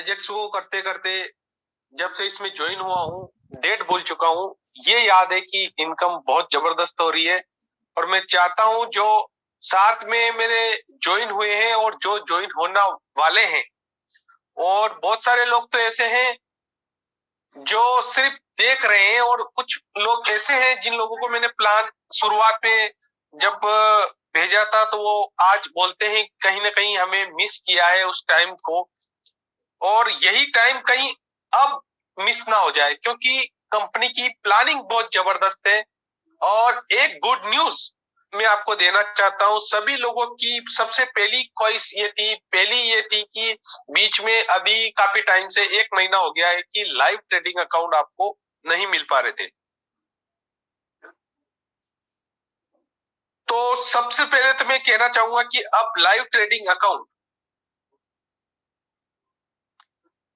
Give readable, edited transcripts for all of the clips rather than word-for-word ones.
हेजेक्स को करते करते जब से इसमें ज्वाइन हुआ हूँ, डेट भूल चुका हूँ। ये याद है कि इनकम बहुत जबरदस्त हो रही है और मैं चाहता हूँ जो साथ में मेरे ज्वाइन हुए हैं और जो ज्वाइन होना वाले हैं, और बहुत सारे लोग तो ऐसे हैं जो सिर्फ देख रहे हैं, और कुछ लोग ऐसे हैं जिन लोगों को मैंने प्लान शुरुआत में जब भेजा था तो वो आज बोलते हैं कहीं ना कहीं हमें मिस किया है उस टाइम को, और यही टाइम कहीं अब मिस ना हो जाए, क्योंकि कंपनी की प्लानिंग बहुत जबरदस्त है। और एक गुड न्यूज मैं आपको देना चाहता हूं, सभी लोगों की सबसे पहली ख्वाहिश ये थी कि बीच में अभी काफी टाइम से 1 महीना हो गया है कि लाइव ट्रेडिंग अकाउंट आपको नहीं मिल पा रहे थे। तो सबसे पहले तो मैं कहना चाहूंगा कि अब लाइव ट्रेडिंग अकाउंट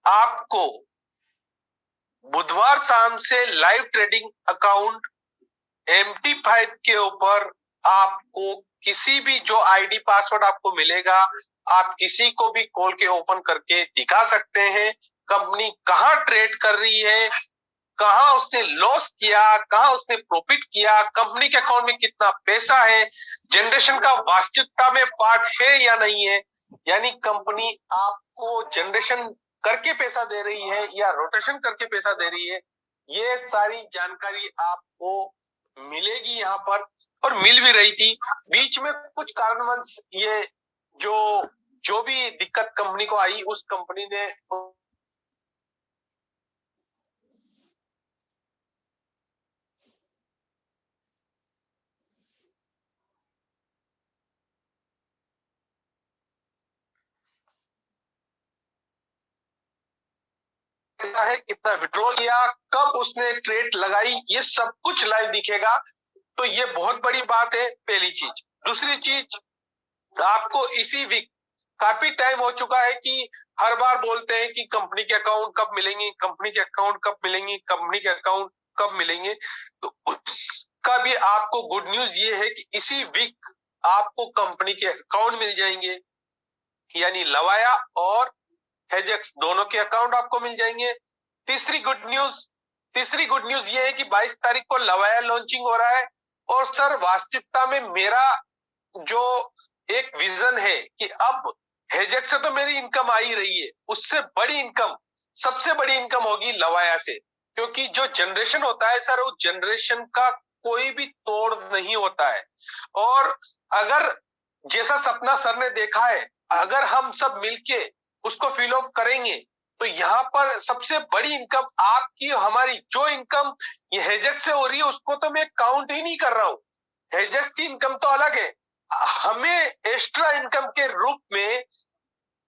आपको बुधवार शाम से लाइव ट्रेडिंग अकाउंट MT5 के ऊपर आपको किसी भी जो आईडी पासवर्ड आपको मिलेगा, आप किसी को भी खोल के ओपन करके दिखा सकते हैं कंपनी कहां ट्रेड कर रही है, कहां उसने लॉस किया, कहां उसने प्रॉफिट किया, कंपनी के अकाउंट में कितना पैसा है, जनरेशन का वास्तविकता में पार्ट है या नहीं है, यानी कंपनी आपको जनरेशन करके पैसा दे रही है या रोटेशन करके पैसा दे रही है, ये सारी जानकारी आपको मिलेगी यहाँ पर, और मिल भी रही थी। बीच में कुछ कारणवश ये जो जो भी दिक्कत कंपनी को आई, उस कंपनी ने है कितना विड्रॉ किया, कब उसने ट्रेड लगाई, ये सब कुछ लाइव दिखेगा। तो ये बहुत बड़ी बात है, पहली चीज। दूसरी चीज, आपको इसी वीक काफी टाइम हो चुका है कि हर बार बोलते हैं कि कंपनी के अकाउंट कब मिलेंगे, कंपनी के अकाउंट कब मिलेंगे, कंपनी के अकाउंट कब मिलेंगे। तो उसका भी आपको गुड न्यूज ये है कि इसी वीक आपको कंपनी के अकाउंट मिल जाएंगे, यानी लवाया और हेजेक्स दोनों के अकाउंट आपको मिल जाएंगे। तीसरी गुड न्यूज ये है कि 22 तारीख को लवाया लॉन्चिंग हो रहा है, और सर वास्तविकता में मेरा जो एक विजन है कि अब हेजेक्स से तो मेरी इनकम आ ही रही है, उससे बड़ी इनकम, सबसे बड़ी इनकम होगी लवाया से, क्योंकि जो जनरेशन होता है सर, उस जनरेशन का कोई भी तोड़ नहीं होता है। और अगर जैसा सपना सर ने देखा है, अगर हम सब मिलके उसको फिल ऑफ करेंगे तो यहाँ पर सबसे बड़ी इनकम आपकी, हमारी जो इनकम ये हेजेक्स से हो रही है उसको तो मैं काउंट ही नहीं कर रहा हूँ। हेजेक्स की इनकम तो अलग है, हमें एक्स्ट्रा इनकम के रूप में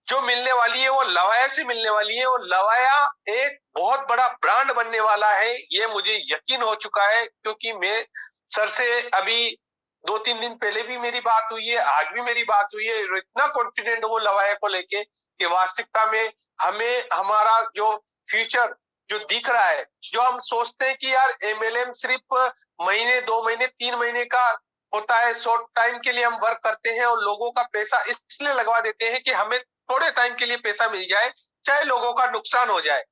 जो मिलने वाली है वो लवाया से मिलने वाली है, और लवाया एक बहुत बड़ा ब्रांड बनने वाला है, ये मुझे यकीन हो चुका है। क्योंकि मैं सर से अभी 2-3 दिन पहले भी मेरी बात हुई है, आज भी मेरी बात हुई है, इतना कॉन्फिडेंट वो लवाया को लेके कि वास्तविकता में हमें हमारा जो फ्यूचर जो दिख रहा है, जो हम सोचते हैं कि यार MLM सिर्फ महीने 2 महीने 3 महीने का होता है, शॉर्ट टाइम के लिए हम वर्क करते हैं और लोगों का पैसा इसलिए लगवा देते हैं कि हमें थोड़े टाइम के लिए पैसा मिल जाए, चाहे लोगों का नुकसान हो जाए।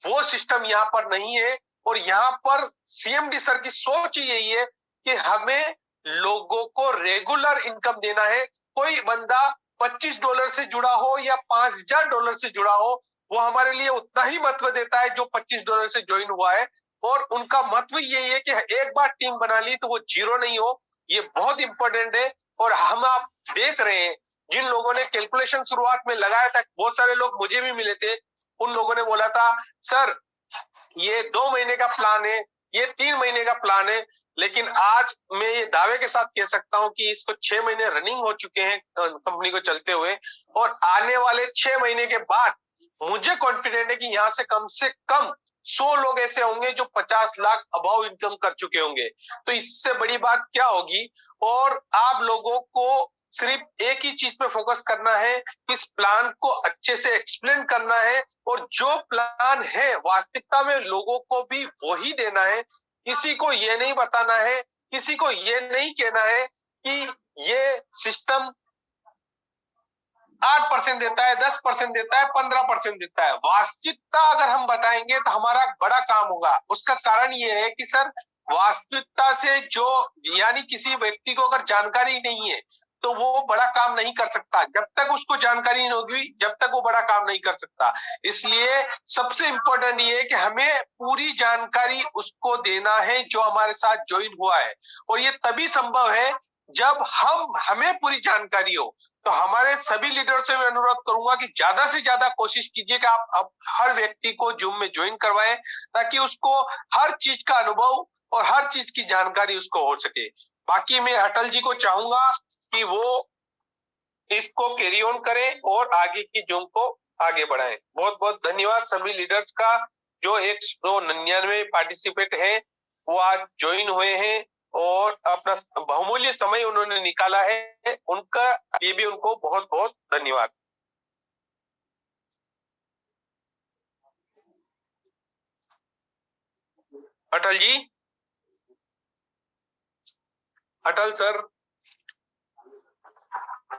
वो सिस्टम यहाँ पर नहीं है, और यहाँ पर CMD सर की सोच यही है कि हमें लोगों को रेगुलर इनकम देना है। कोई बंदा $25 से जुड़ा हो या $5000 से जुड़ा हो, वो हमारे लिए उतना ही महत्व देता है जो $25 से ज्वाइन हुआ है, और उनका महत्व यही है कि एक बार टीम बना ली तो वो जीरो नहीं हो, ये बहुत इंपॉर्टेंट है। और हम आप देख रहे हैं, जिन लोगों ने कैलकुलेशन शुरुआत में लगाया था, बहुत सारे लोग मुझे भी मिले थे, उन लोगों ने बोला था सर ये 2 महीने का प्लान है, ये 3 महीने का प्लान है, लेकिन आज मैं ये दावे के साथ कह सकता हूं कि इसको 6 महीने रनिंग हो चुके हैं कंपनी को चलते हुए, और आने वाले 6 महीने के बाद मुझे कॉन्फिडेंट है कि यहाँ से कम 100 लोग ऐसे होंगे जो 50 लाख अबाव इनकम कर चुके होंगे। तो इससे बड़ी बात क्या होगी। और आप लोगों को सिर्फ एक ही चीज पे फोकस करना है, इस प्लान को अच्छे से एक्सप्लेन करना है, और जो प्लान है वास्तविकता में लोगों को भी वही देना है। किसी को ये नहीं बताना है, किसी को ये नहीं कहना है कि ये सिस्टम 5% देता है, 10% देता है, 15% देता है। वास्तविकता अगर हम बताएंगे तो हमारा बड़ा काम होगा। उसका कारण ये है कि सर, वास्तविकता से जो, यानी किसी व्यक्ति को अगर जानकारी नहीं है तो वो बड़ा काम नहीं कर सकता। जब तक उसको जानकारी नहीं होगी, जब तक वो बड़ा काम नहीं कर सकता। इसलिए सबसे इंपॉर्टेंट ये है कि हमें पूरी जानकारी उसको देना है जो हमारे साथ ज्वाइन हुआ है। और ये तभी संभव है जब हमें पूरी जानकारी हो। तो हमारे सभी लीडर से मैं अनुरोध करूंगा कि ज्यादा से ज्यादा कोशिश कीजिए कि आप अब हर व्यक्ति को जूम में ज्वाइन करवाएं, ताकि उसको हर चीज का अनुभव और हर चीज की जानकारी उसको हो सके। बाकी मैं अटल जी को चाहूंगा कि वो इसको कैरी ऑन करें और आगे की जूम को आगे बढ़ाएं। बहुत बहुत धन्यवाद सभी लीडर्स का, जो 199 पार्टिसिपेट है वो आज ज्वाइन हुए हैं और अपना बहुमूल्य समय उन्होंने निकाला है। उनका ये भी उनको बहुत बहुत धन्यवाद। अटल जी, अटल सर,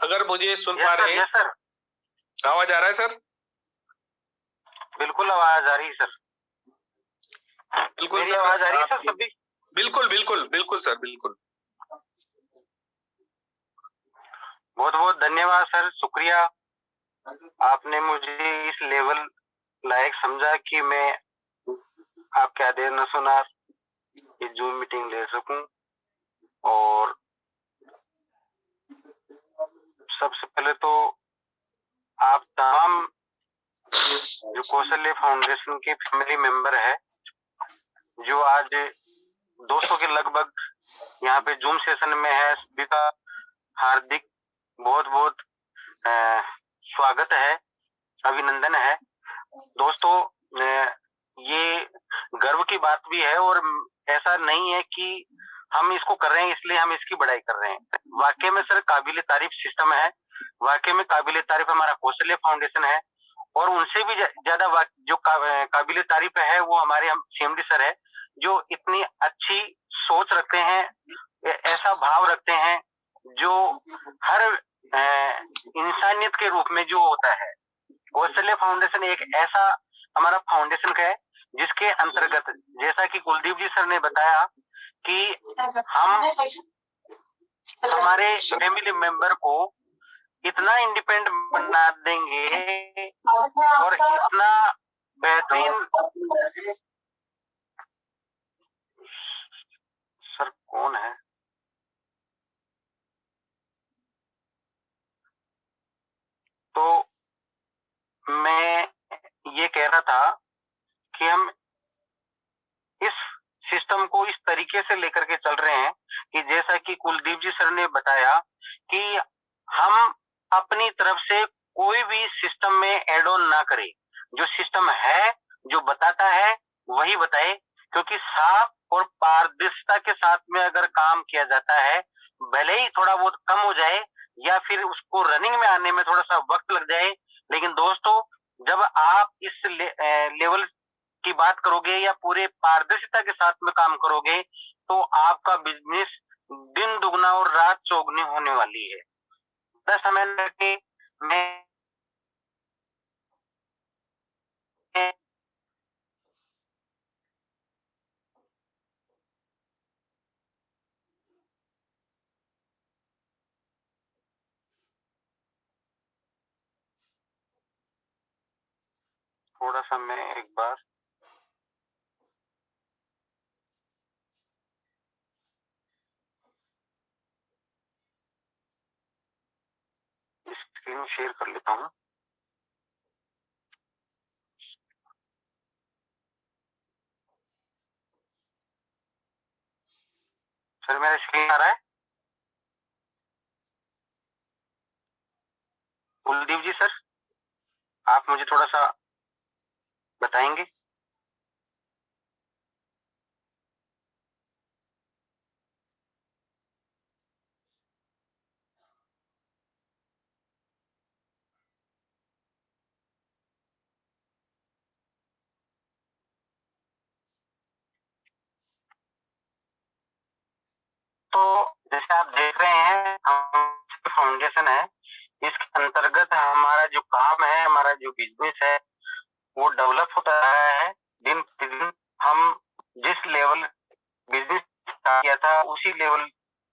अगर मुझे सुन पा रहे हैं? सर, आवाज आ रहा है सर? बिल्कुल आवाज आ रही है सर। बिल्कुल सर, आवाज आ रही है सर सभी? बिल्कुल बिल्कुल बिल्कुल सर, बिल्कुल। बहुत बहुत धन्यवाद सर, शुक्रिया। आपने मुझे इस लेवल लायक समझा कि मैं आपके आदेशानुसार ये जूम मीटिंग ले सकूं। और सबसे पहले तो आप तमाम जो कौशल्य फाउंडेशन के फैमिली मेंबर है, जो आज 200 के लगभग यहाँ पे जूम सेशन में है, सभी का हार्दिक बहुत बहुत स्वागत है, अभिनंदन है। दोस्तों, ये गर्व की बात भी है और ऐसा नहीं है कि हम इसको कर रहे हैं इसलिए हम इसकी बड़ाई कर रहे हैं। वाकई में सर काबिले तारीफ सिस्टम है, वाकई में काबिले तारीफ हमारा कौशल्य फाउंडेशन है। और उनसे भी ज्यादा जो काबिले तारीफ है वो हमारे सीएमडी सर है, जो इतनी अच्छी सोच रखते हैं, ऐसा भाव रखते हैं जो हर इंसानियत के रूप में जो होता है। कौशल्य फाउंडेशन एक ऐसा हमारा फाउंडेशन है जिसके अंतर्गत, जैसा कि कुलदीप जी सर ने बताया, कि हम हमारे फैमिली मेंबर को इतना इंडिपेंडेंट बना देंगे और इतना बेहतरीन। सर कौन है? तो मैं ये कह रहा था कि हम इस सिस्टम को इस तरीके से लेकर के चल रहे हैं कि जैसा कि कुलदीप जी सर ने बताया कि हम अपनी तरफ से कोई भी सिस्टम में एड ऑन ना करें। जो सिस्टम है, जो बताता है वही बताए, क्योंकि साफ और पारदर्शिता के साथ में अगर काम किया जाता है, भले ही थोड़ा बहुत कम हो जाए या फिर उसको रनिंग में आने में थोड़ा सा वक्त लग जाए, लेकिन दोस्तों जब आप इस लेवल की बात करोगे या पूरे पारदर्शिता के साथ में काम करोगे तो आपका बिजनेस दिन दुगना और रात चौगुनी होने वाली है। 10 समय लगे मैं थोड़ा सा मैं एक बार स्क्रीन शेयर कर लेता हूँ। सर मेरा स्क्रीन आ रहा है? कुलदीप जी सर, आप मुझे थोड़ा सा बताएंगे? तो जैसे आप देख रहे हैं, हम फाउंडेशन है, इसके अंतर्गत हमारा जो काम है, हमारा जो बिजनेस है, वो डेवलप होता रहा है दिन प्रतिदिन। हम जिस लेवल बिजनेस किया था उसी लेवल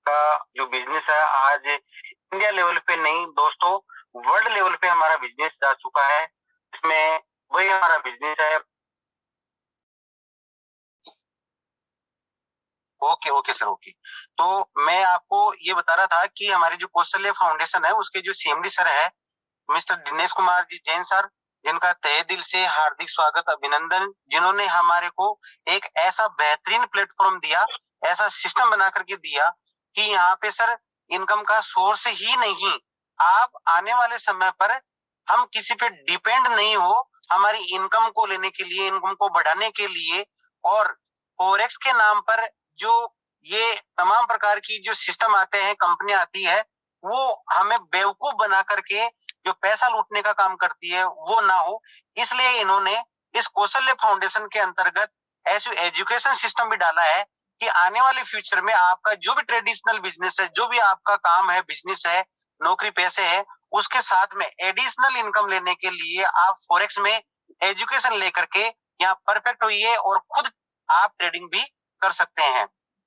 का जो बिजनेस है आज इंडिया लेवल पे नहीं दोस्तों, वर्ल्ड लेवल पे हमारा बिजनेस जा चुका है। इसमें वही हमारा बिजनेस है। Okay sir, okay. तो मैं आपको ये बता रहा था कि हमारी जो कौशल्य फाउंडेशन है उसके जो सीएमडी सर है मिस्टर दिनेश कुमार जी जैन सर, जिनका तहे दिल से हार्दिक स्वागत, अभिनंदन, जिन्होंने हमारे को एक ऐसा बेहतरीन प्लेटफॉर्म दिया, ऐसा सिस्टम बना करके दिया कि यहाँ पे सर इनकम का सोर्स ही नहीं। आप आने वाले समय पर हम किसी पे डिपेंड नहीं हो, हमारी इनकम को लेने के लिए, इनकम को बढ़ाने के लिए। और फोरेक्स के नाम पर जो ये तमाम प्रकार की जो सिस्टम आते हैं, कंपनी आती है, वो हमें बेवकूफ बना करके जो पैसा लूटने का काम करती है वो ना हो। इसलिए इन्होंने इस कौशल्य फाउंडेशन के अंतर्गत ऐसे एजुकेशन सिस्टम भी डाला है कि आने वाले फ्यूचर में आपका जो भी ट्रेडिशनल बिजनेस है, जो भी आपका काम है, बिजनेस है, नौकरी पैसे है, उसके साथ में एडिशनल इनकम लेने के लिए आप फॉरेक्स में एजुकेशन लेकर के यहाँ परफेक्ट होइए और खुद आप ट्रेडिंग भी कर सकते हैं।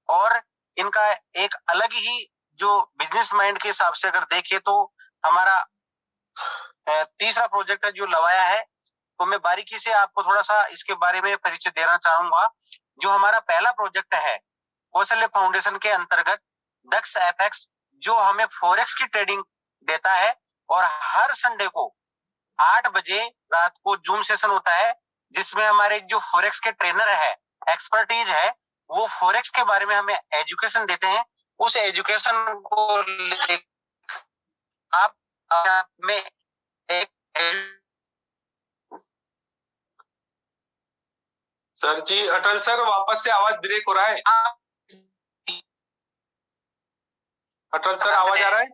और इनका एक अलग ही जो बिजनेस माइंड के हिसाब से अगर देखें तो हमारा तीसरा प्रोजेक्ट है जो लवाया है, तो मैं बारीकी से आपको थोड़ा सा इसके बारे में परिचय देना चाहूंगा। जो हमारा पहला प्रोजेक्ट है कौशल्य फाउंडेशन के अंतर्गत दक्ष एफएक्स, जो हमें फॉरेक्स की ट्रेडिंग देता है और हर संडे को 8 बजे रात को जूम सेशन होता है, जिसमें हमारे जो फॉरेक्स के ट्रेनर है, एक्सपर्टीज है, वो फॉरेक्स के बारे में हमें एजुकेशन देते हैं। उस एजुकेशन को आप में एक सर जी, अटल सर वापस से आवाज ब्रेक हो रहा है। अटल सर आवाज आ रहा है?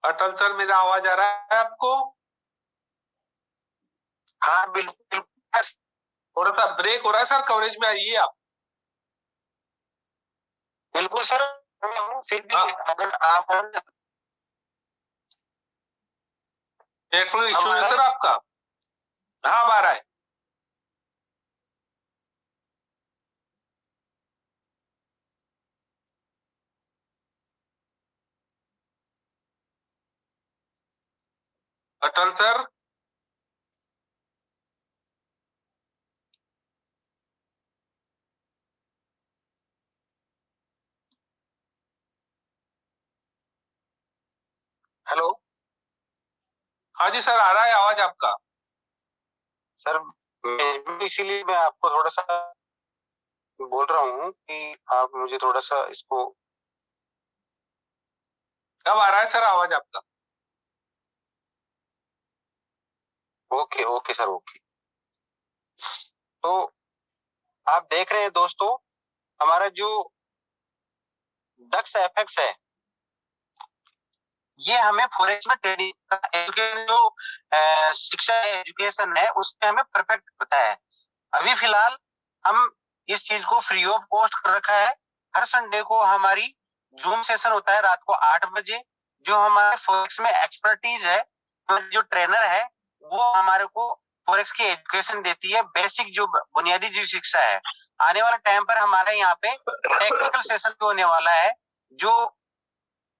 अटल सर मेरा आवाज आ रहा है आपको? हाँ बिल्कुल, थोड़ा सा ब्रेक हो रहा है सर, कवरेज में आइए आप। बिल्कुल सर, फिर भी अगर आप नेटवर्क इशू है सर आपका? हाँ, अब आ रहा है। अटल सर, हेलो। हाँ जी सर, आ रहा है आवाज आपका। सर इसीलिए मैं आपको थोड़ा सा बोल रहा हूँ कि आप मुझे थोड़ा सा इसको। कब आ रहा है सर आवाज आपका? Okay sir, okay. तो आप देख रहे हैं दोस्तों, हमारा जो दक्ष एफएक्स है, ये हमें फॉरेक्स में ट्रेडिंग का एजुकेशन जो शिक्षा एजुकेशन है उसमें हमें परफेक्ट होता है। अभी फिलहाल हम इस चीज को फ्री ऑफ कॉस्ट कर रखा है। हर संडे को हमारी जूम सेशन होता है रात को 8 बजे। जो हमारे फॉरेक्स में एक्सपर्टीज है, जो ट्रेनर है, वो हमारे को फॉरेक्स की एजुकेशन देती है, बेसिक जो बुनियादी जो शिक्षा है। आने वाले टाइम पर हमारे यहाँ पे टेक्निकल सेशन भी होने वाला है, जो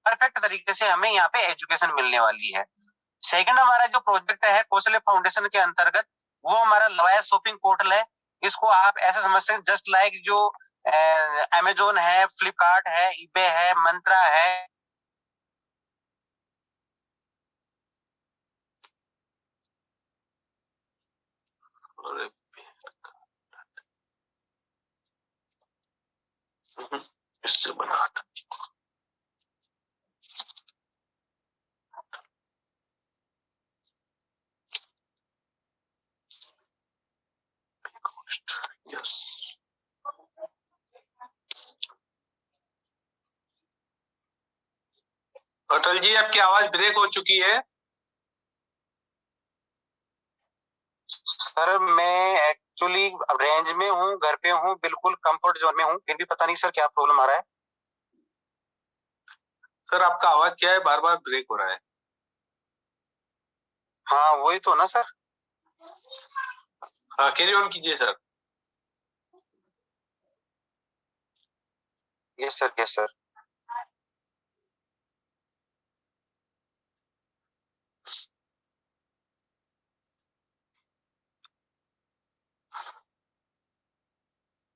परफेक्ट तरीके से हमें यहाँ पे एजुकेशन मिलने वाली है। सेकंड हमारा जो प्रोजेक्ट है कौशल्य फाउंडेशन के अंतर्गत, वो हमारा लवाया शॉपिंग पोर्टल है। इसको आप ऐसे समझ सकते हैं जस्ट लाइक जो अमेजोन है, फ्लिपकार्ट है, ईबे है, मंत्रा है। इससे बना यस। अटल जी, आपकी आवाज ब्रेक हो चुकी है। सर मैं एक्चुअली रेंज में हूँ, घर पे हूँ, बिल्कुल कंफर्ट जोन में हूँ, फिर भी पता नहीं सर क्या प्रॉब्लम आ रहा है। सर आपका आवाज क्या है, बार बार ब्रेक हो रहा है। हाँ वही तो ना सर। हाँ कैरी ऑन कीजिए sir. Yes sir, yes sir.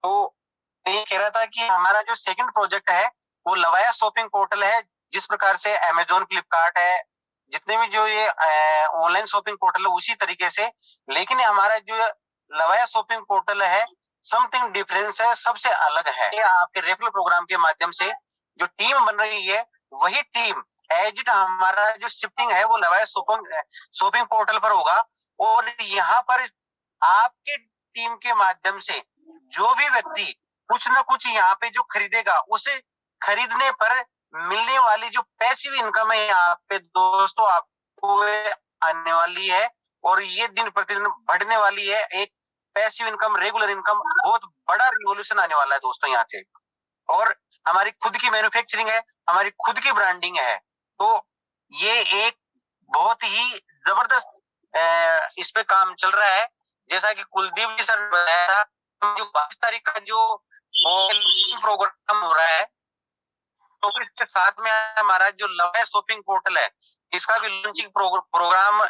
तो ये कह रहा था कि हमारा जो सेकंड प्रोजेक्ट है वो लवाया शॉपिंग पोर्टल है। जिस प्रकार से अमेजोन, फ्लिपकार्ट है, जितने भी जो ये ऑनलाइन शॉपिंग पोर्टल है उसी तरीके से, लेकिन हमारा जो लवाया शॉपिंग पोर्टल है समथिंग डिफरेंस है, सबसे अलग है। ये आपके रेफरल प्रोग्राम के माध्यम से जो टीम बन रही है वही टीम एज इट हमारा जो शिफ्टिंग है वो लवाया शॉपिंग पोर्टल पर होगा। और यहाँ पर आपके टीम के माध्यम से जो भी व्यक्ति कुछ ना कुछ यहाँ पे जो खरीदेगा उसे खरीदने पर मिलने वाली जो पैसिव इनकम है यहाँ पे दोस्तों आपको आने वाली है। और ये दिन प्रतिदिन बढ़ने वाली है। एक पैसिव इनकम, रेगुलर इनकम, बहुत बड़ा रिवॉल्यूशन आने वाला है दोस्तों यहाँ से। और हमारी खुद की मैन्युफैक्चरिंग है, हमारी खुद की ब्रांडिंग है। तो ये एक बहुत ही जबरदस्त इस पे काम चल रहा है। जैसा कि कुलदीप जी सर ने बताया था, जो 22 तारीख का जो प्रोग्राम हो रहा है तो इसके साथ में हमारा जो लवाया शॉपिंग पोर्टल है इसका भी लॉन्चिंग प्रोग्राम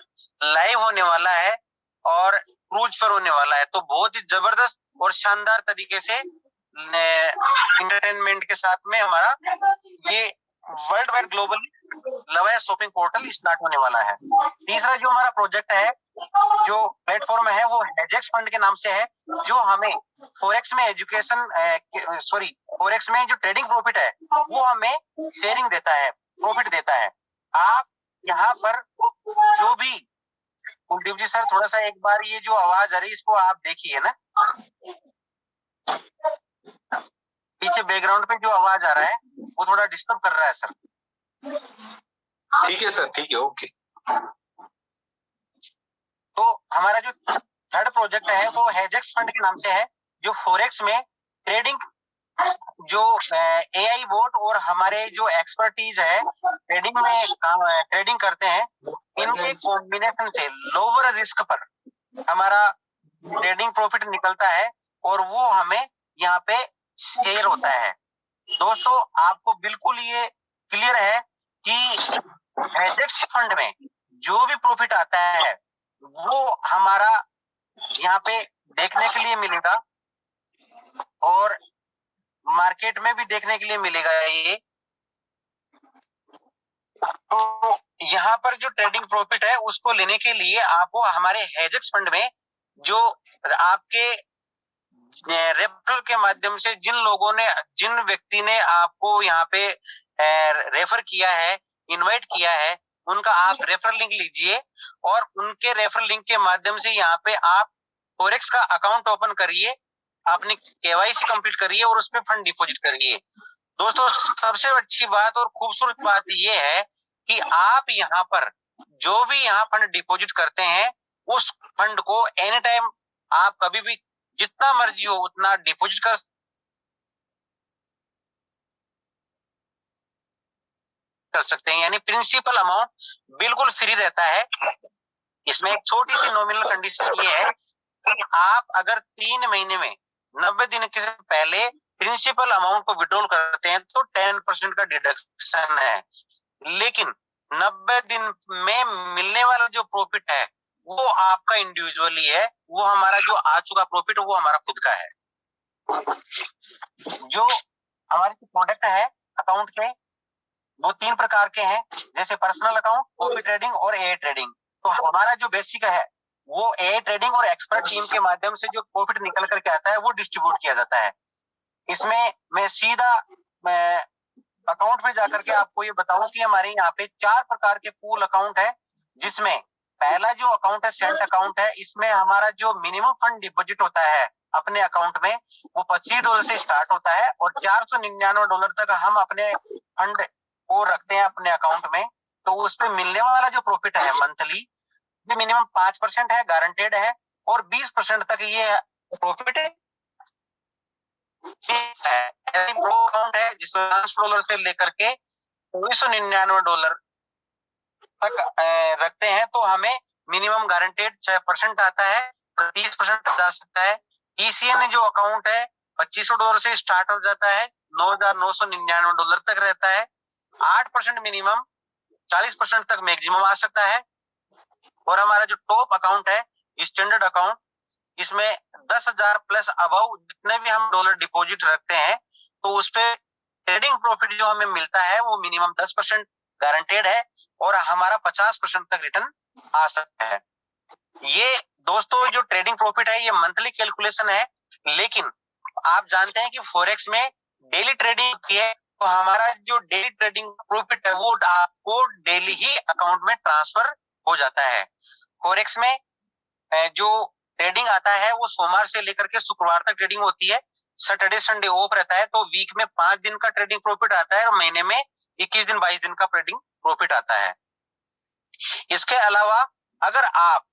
लाइव होने वाला है और क्रूज पर होने वाला है। तो बहुत ही जबरदस्त और शानदार तरीके से इंटरटेनमेंट के साथ में हमारा ये वर्ल्ड वाइड ग्लोबल लवाया शॉपिंग पोर्टल स्टार्ट होने वाला है। तीसरा जो हमारा प्रोजेक्ट है, जो प्लेटफॉर्म है वो हेजेक्स फंड के नाम से है, जो हमें फॉरेक्स में फॉरेक्स में जो ट्रेडिंग प्रॉफिट है वो हमें शेयरिंग देता है, प्रॉफिट देता है। आप यहाँ पर जो भी, कुलदीप जी सर थोड़ा सा एक बार ये जो आवाज आ रही है इसको आप देखिए ना, पीछे बैकग्राउंड पे जो आवाज आ रहा है वो थोड़ा डिस्टर्ब कर रहा है सर। ठीक है सर, ठीक है, ओके। तो हमारा जो थर्ड प्रोजेक्ट है वो हेजेक्स फंड के नाम से है, जो फॉरेक्स में ट्रेडिंग, जो एआई बोट और हमारे जो एक्सपर्टीज है ट्रेडिंग में ट्रेडिंग करते हैं, इनके कॉम्बिनेशन से लोअर रिस्क पर हमारा ट्रेडिंग प्रॉफिट निकलता है और वो हमें यहाँ पे शेयर होता है। दोस्तों आपको बिल्कुल ये क्लियर है कि हेजेक्स फंड में जो भी प्रॉफिट आता है वो हमारा यहाँ पे देखने के लिए मिलेगा और मार्केट में भी देखने के लिए मिलेगा ये। तो यहाँ पर जो ट्रेडिंग प्रॉफिट है उसको लेने के लिए आपको हमारे हेजेक्स फंड में जो आपके रेफरल के माध्यम से जिन व्यक्ति ने आपको यहाँ पे रेफर किया है, इनवाइट किया है, उनका आप रेफरल लिंक लीजिए और उनके रेफरल लिंक के माध्यम से यहाँ पे आप फॉरेक्स का अकाउंट ओपन करिए, अपनी केवाईसी कंप्लीट करिए और उसमें फंड डिपॉजिट करिए। दोस्तों सबसे अच्छी बात और खूबसूरत बात ये है कि आप यहाँ पर जो भी यहाँ फंड डिपॉजिट करते हैं उस फंड को एनी टाइम आप कभी भी जितना मर्जी हो उतना डिपॉजिट कर सकते हैं, यानी प्रिंसिपल अमाउंट बिल्कुल फ्री रहता है। इसमें एक छोटी सी नॉमिनल कंडीशन ये है कि आप अगर 3 महीने में 90 दिन के पहले प्रिंसिपल अमाउंट को विड्रॉल करते हैं तो 10% का डिडक्शन है, लेकिन 90 दिन में मिलने वाला जो प्रॉफिट है वो आपका इंडिविजुअली है, वो हमारा जो आ चुका प्रॉफिट वो हमारा खुद का है। जो हमारे प्रोडक्ट है अकाउंट के वो 3 प्रकार के हैं, जैसे पर्सनल अकाउंट, कॉपी ट्रेडिंग और एआई ट्रेडिंग। तो हमारा जो बेसिक है वो एआई ट्रेडिंग और एक्सपर्ट टीम के माध्यम से जो प्रॉफिट निकल करके आता है वो डिस्ट्रीब्यूट किया जाता है। इसमें मैं सीधा अकाउंट में जाकर के आपको ये बताऊं कि हमारे यहाँ पे 4 प्रकार के पूल अकाउंट है, जिसमें पहला जो अकाउंट है सेंट अकाउंट है। इसमें हमारा जो मिनिमम फंड डिपॉजिट होता है अपने अकाउंट में वो $25 से स्टार्ट होता है और $499 तक हम अपने फंड को रखते हैं अपने अकाउंट में। तो उसमें मिलने वाला जो प्रॉफिट है मंथली ये मिनिमम 5% है, गारंटेड है, और 20% तक ये प्रॉफिट है। प्रो अकाउंट है जिसमें $5 से लेकर के $1999 तक रखते हैं तो हमें मिनिमम गारंटेड 6% आता है और 30% तक जा सकता है। ECN जो अकाउंट है $2500 से स्टार्ट हो जाता है, $9,999 तक रहता है। 8% मिनिमम, 40% तक मैक्सिमम आ सकता है। और हमारा जो टॉप अकाउंट है स्टैंडर्ड अकाउंट, इसमें 10,000 प्लस अबव जितने भी हम डॉलर डिपॉजिट रखते हैं तो उस पे ट्रेडिंग प्रॉफिट जो हमें मिलता है वो मिनिमम 10% गारंटेड है और हमारा 50% तक रिटर्न आ सकता है। ये दोस्तों जो ट्रेडिंग प्रॉफिट है ये मंथली कैलकुलेशन है, लेकिन आप जानते हैं कि फॉरेक्स में डेली ट्रेडिंग होती है तो हमारा जो डेली ट्रेडिंग प्रॉफिट है वो आपको डेली ही अकाउंट में ट्रांसफर हो जाता है। फॉरेक्स में जो ट्रेडिंग आता है वो सोमवार से लेकर के शुक्रवार तक ट्रेडिंग होती है। सैटरडे संडे ऑफ रहता है तो वीक में 5 दिन का ट्रेडिंग प्रॉफिट आता है और महीने में 21 दिन 22 दिन का ट्रेडिंग प्रॉफिट आता है। इसके अलावा अगर आप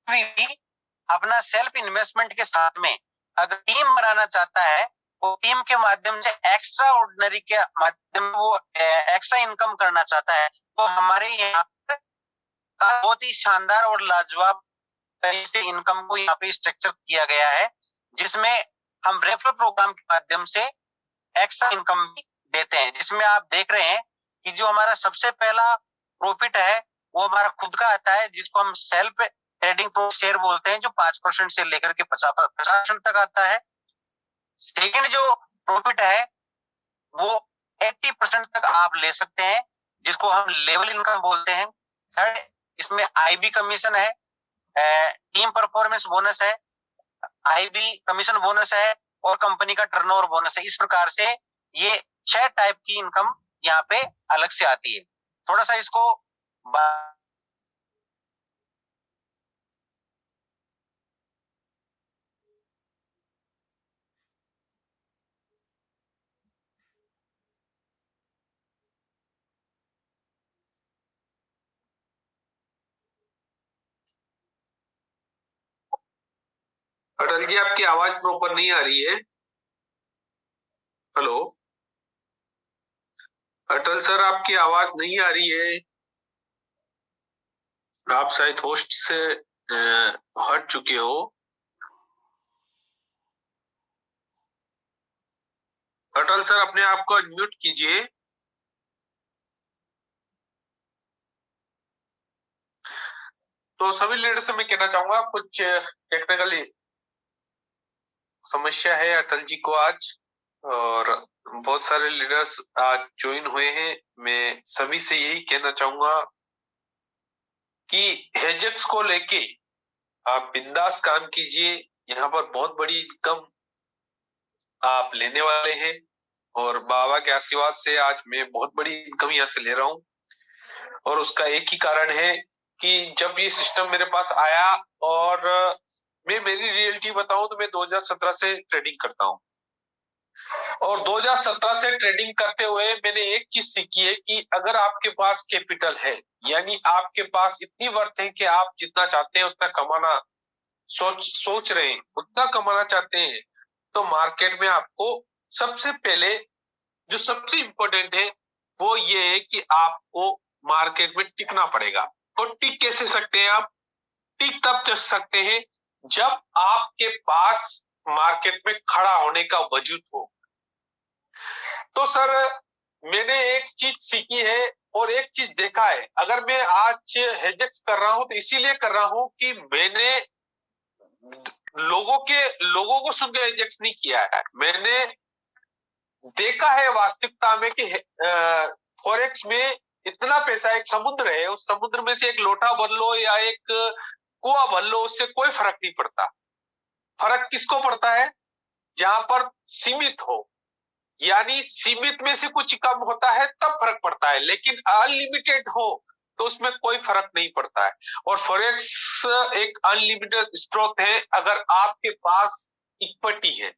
भी अपना सेल्फ इन्वेस्टमेंट के साथ में अगर टीम बनाना चाहता है वो टीम के माध्यम से एक्स्ट्रा ऑर्डिनरी के माध्यम वो एक्स्ट्रा इनकम करना चाहता है तो हमारे यहाँ बहुत ही शानदार और लाजवाब तरीके से इनकम को यहाँ पे स्ट्रक्चर किया गया है, जिसमें हम रेफरल प्रोग्राम के माध्यम से एक्स्ट्रा इनकम भी देते हैं। जिसमें आप देख रहे हैं कि जो हमारा सबसे पहला प्रॉफिट है वो हमारा खुद का आता है, जिसको हम सेल्फ ट्रेडिंग शेयर बोलते हैं, जो 5% से लेकर के 50% तक आता है। सेकेंड जो प्रॉफिट है वो 80% तक आप ले सकते हैं, जिसको हम लेवल इनकम बोलते हैं। थर्ड, इसमें IB कमीशन है, टीम परफॉर्मेंस बोनस है, IB कमीशन बोनस है और कंपनी का टर्नओवर बोनस है। इस प्रकार से ये 6 टाइप की इनकम यहाँ पे अलग से आती है। थोड़ा सा इसको अटल जी आपकी आवाज प्रॉपर नहीं आ रही है। हेलो अटल सर, आपकी आवाज नहीं आ रही है। आप शायद होस्ट से हट चुके हो। अटल सर अपने आप को अनम्यूट कीजिए। तो सभी लीडर से मैं कहना चाहूंगा कुछ टेक्निकली समस्या है अटल जी को आज, और बहुत सारे लीडर्स आज ज्वाइन हुए हैं। मैं सभी से यही कहना चाहूंगा कि हेजेक्स को लेके आप बिंदास काम कीजिए। यहाँ पर बहुत बड़ी इनकम आप लेने वाले हैं और बाबा के आशीर्वाद से आज मैं बहुत बड़ी इनकम यहाँ से ले रहा हूँ। और उसका एक ही कारण है कि जब ये सिस्टम मेरे पास आया, और मैं मेरी रियलिटी बताऊं तो मैं 2017 से ट्रेडिंग करता हूं, और 2017 से ट्रेडिंग करते हुए मैंने एक चीज सीखी है कि अगर आपके पास कैपिटल है, यानी आपके पास इतनी वर्थ है कि आप जितना चाहते हैं उतना कमाना सोच रहे हैं, उतना कमाना चाहते हैं, तो मार्केट में आपको सबसे पहले जो सबसे इंपॉर्टेंट है वो ये है कि आपको मार्केट में टिकना पड़ेगा। और टिक कैसे सकते हैं आप? टिक तब टिक सकते हैं जब आपके पास मार्केट में खड़ा होने का वजूद हो। तो सर मैंने एक चीज सीखी है और एक चीज देखा है। अगर मैं आज हेजेक्स कर रहा हूं तो इसीलिए कर रहा हूं कि मैंने लोगों को सुनकर हेजेक्स नहीं किया है। मैंने देखा है वास्तविकता में कि फॉरेक्स में इतना पैसा, एक समुद्र है, उस समुद्र में से एक लोटा भर लो या एक कुआं भर लो, उससे कोई फर्क नहीं पड़ता। फर्क किसको पड़ता है? जहां पर सीमित हो, यानी सीमित में से कुछ कम होता है तब फर्क पड़ता है, लेकिन अनलिमिटेड हो तो उसमें कोई फर्क नहीं पड़ता है। और फॉरेक्स एक अनलिमिटेड स्रोत है अगर आपके पास इक्विटी है,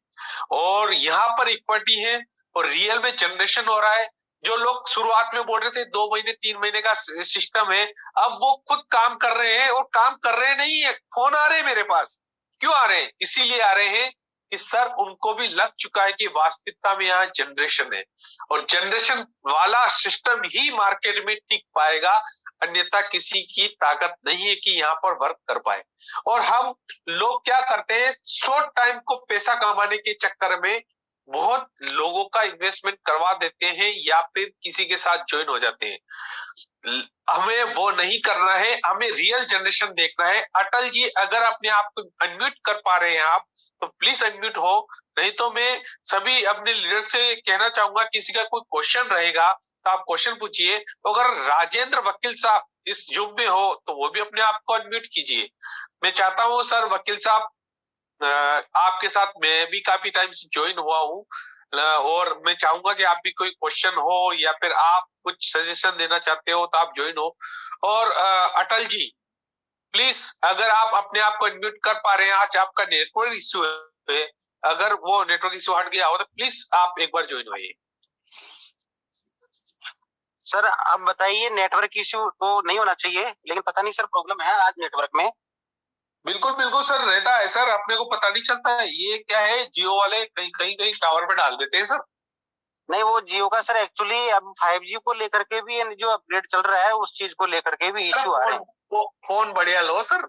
और यहाँ पर इक्विटी है और रियल में जनरेशन हो रहा है। जो लोग शुरुआत में बोल रहे थे 2 महीने 3 महीने का सिस्टम है, अब वो खुद काम कर रहे हैं, और काम कर रहे नहीं है, फोन आ रहे हैं मेरे पास। क्यों आ रहे हैं? इसीलिए आ रहे हैं कि सर उनको भी लग चुका है कि वास्तविकता में यहाँ जनरेशन है और जनरेशन वाला सिस्टम ही मार्केट में टिक पाएगा, अन्यथा किसी की ताकत नहीं है कि यहाँ पर वर्क कर पाए। और हम लोग क्या करते हैं, शॉर्ट टाइम को पैसा कमाने के चक्कर में बहुत लोगों का इन्वेस्टमेंट करवा देते हैं या फिर किसी के साथ ज्वाइन हो जाते हैं। हमें वो नहीं करना है, हमें रियल जनरेशन देखना है। अटल जी, अगर अपने आप को अनम्यूट कर पा रहे हैं आप, तो प्लीज अनम्यूट हो, नहीं तो मैं सभी अपने लीडर से कहना चाहूंगा, किसी का कोई क्वेश्चन रहेगा तो आप क्वेश्चन पूछिए। तो अगर राजेंद्र वकील साहब इस जूम में हो तो वो भी अपने आप को अनम्यूट कीजिए। मैं चाहता हूँ सर वकील साहब, आपके साथ मैं भी काफी टाइम से ज्वाइन हुआ हूँ और मैं चाहूंगा कि आप भी कोई क्वेश्चन हो या फिर आप कुछ सजेशन देना चाहते हो तो आप ज्वाइन हो। और अटल जी प्लीज, अगर आप अपने आप को अनम्यूट कर पा रहे हैं, आज आपका नेटवर्क इश्यू है, अगर वो नेटवर्क इश्यू हट गया हो तो प्लीज आप एक बार ज्वाइन होइए। सर आप बताइए, नेटवर्क इश्यू तो नहीं होना चाहिए, लेकिन पता नहीं सर प्रॉब्लम है आज नेटवर्क में। बिल्कुल बिल्कुल सर, रहता है सर, अपने को पता नहीं चलता है। ये क्या है, जियो वाले कहीं कहीं कहीं टावर पे डाल देते हैं सर। नहीं, वो जियो का सर एक्चुअली अब 5G को लेकर के भी जो अपग्रेड चल रहा है उस चीज को लेकर के भी इश्यू आ रहे हैं। वो फोन बढ़िया लो सर।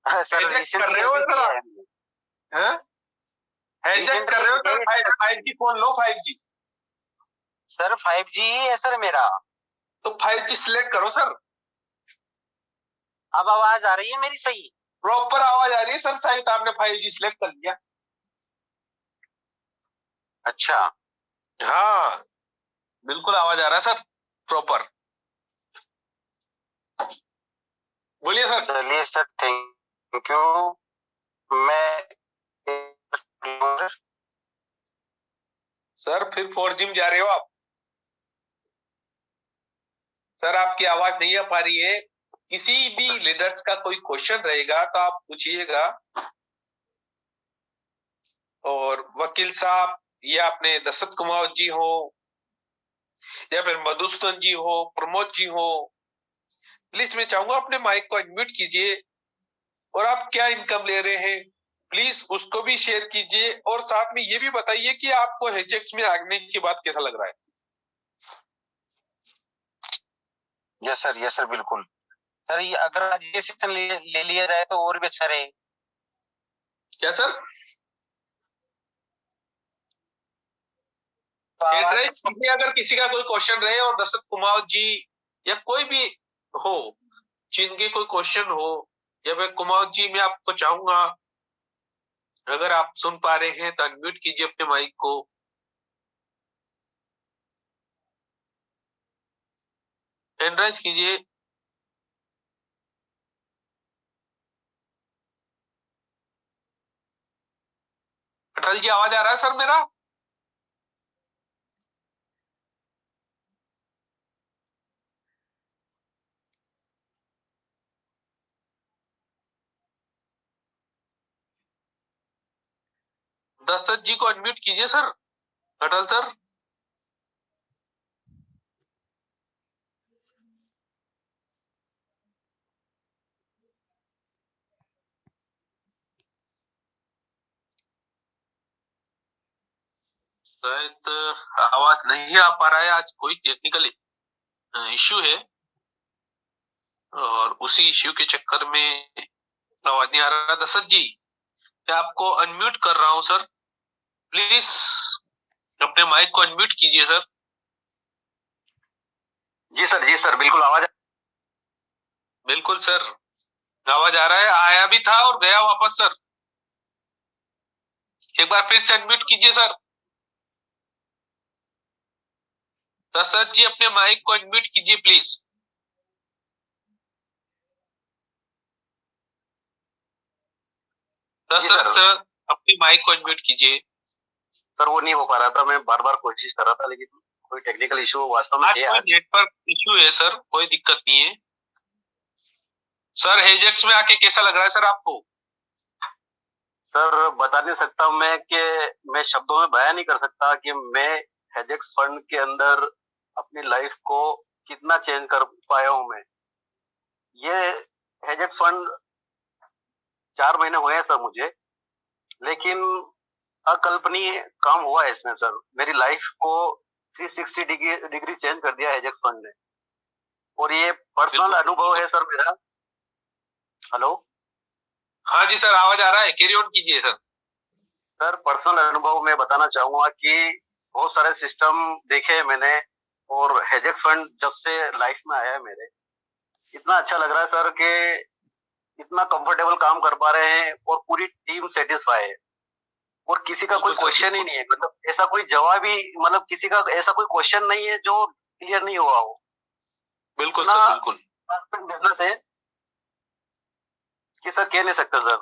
सर कर रहे हो सर, हैजैक कर रहे हो सर, 5G फोन लो, 5G। सर 5G ही है सर मेरा। तो 5G सिलेक्ट करो सर। अब आवाज आ रही है मेरी सही? प्रॉपर आवाज आ रही है सर, शायद आपने 5G सिलेक्ट कर लिया। अच्छा, हाँ बिल्कुल आवाज आ रहा है सर, प्रॉपर। बोलिए सर। चलिए सर, थैंक यू। मैं सर फिर 4G में जा रहे हो आप? सर आपकी आवाज नहीं आ पा रही है। किसी भी लीडर्स का कोई क्वेश्चन रहेगा तो आप पूछिएगा। और वकील साहब या अपने दशरथ कुमार जी हो या फिर मधुसूदन जी हो, प्रमोद जी हो, प्लीज मैं चाहूंगा अपने माइक को अनम्यूट कीजिए और आप क्या इनकम ले रहे हैं प्लीज उसको भी शेयर कीजिए। और साथ में ये भी बताइए कि आपको हेजेक्स में आने के बाद कैसा लग रहा है। यस सर बिल्कुल। सर ये अगर आज ये सेक्शन ले लिया जाए तो और भी अच्छा रहे। क्या सर? अगर किसी का कोई क्वेश्चन रहे और दशरथ कुमार जी या कोई भी हो जिनके कोई क्वेश्चन हो, या फिर कुमार जी मैं आपको चाहूंगा, अगर आप सुन पा रहे हैं तो अनम्यूट कीजिए अपने माइक को। एंड्राइज कीजिए। अटल जी आवाज आ रहा है सर मेरा? दशरथ जी को अनम्यूट कीजिए सर, अटल सर। शायद आवाज नहीं आ पा रहा है, आज कोई टेक्निकल इश्यू है और उसी इश्यू के चक्कर में आवाज नहीं आ रहा। दशरथ जी मैं आपको अनम्यूट कर रहा हूं सर, प्लीज अपने माइक को अनम्यूट कीजिए सर। जी सर बिल्कुल आवाज। बिल्कुल सर आवाज आ रहा है, आया भी था और गया वापस सर। एक बार फिर से अनम्यूट कीजिए सर। दशरथ जी अपने माइक को अनम्यूट कीजिए प्लीज। दशरथ सर अपने माइक को अनम्यूट कीजिए। सर वो नहीं हो पा रहा था, मैं बार बार कोशिश कर रहा था, लेकिन कोई टेक्निकल इशू वास्तव में है। नेटवर्क इशू है सर, कोई दिक्कत नहीं है सर। हेजेक्स में आके कैसा लग रहा है सर आपको? सर बता नहीं सकता मैं कि मैं शब्दों में बयान नहीं कर सकता कि मैं हेजेक्स फंड के अंदर अपनी लाइफ को कितना चेंज कर पाया हूं। मैं ये हेजेक्स फंड 4 महीने हुए हैं सर मुझे, लेकिन अकल्पनीय काम हुआ है इसमें सर। मेरी लाइफ को 360 डिग्री चेंज कर दिया हेजेक्स फंड ने, और ये पर्सनल अनुभव है सर मेरा। हेलो, हाँ जी सर, आवाज आ रहा है, कैरी ऑन कीजिए सर। सर पर्सनल अनुभव में बताना चाहूंगा कि बहुत सारे सिस्टम देखे हैं मैंने, और हेजेक्स फंड जब से लाइफ में आया है मेरे, इतना अच्छा लग रहा है सर कि इतना कंफर्टेबल काम कर पा रहे हैं और पूरी टीम सेटिस्फाई है, और किसी का कोई क्वेश्चन ही नहीं है, मतलब ऐसा कोई जवाब ही, मतलब किसी का ऐसा कोई क्वेश्चन नहीं है जो क्लियर नहीं हुआ हो। बिल्कुल सर, बिल्कुल बिजनेस है कि सर कह नहीं सकता सर।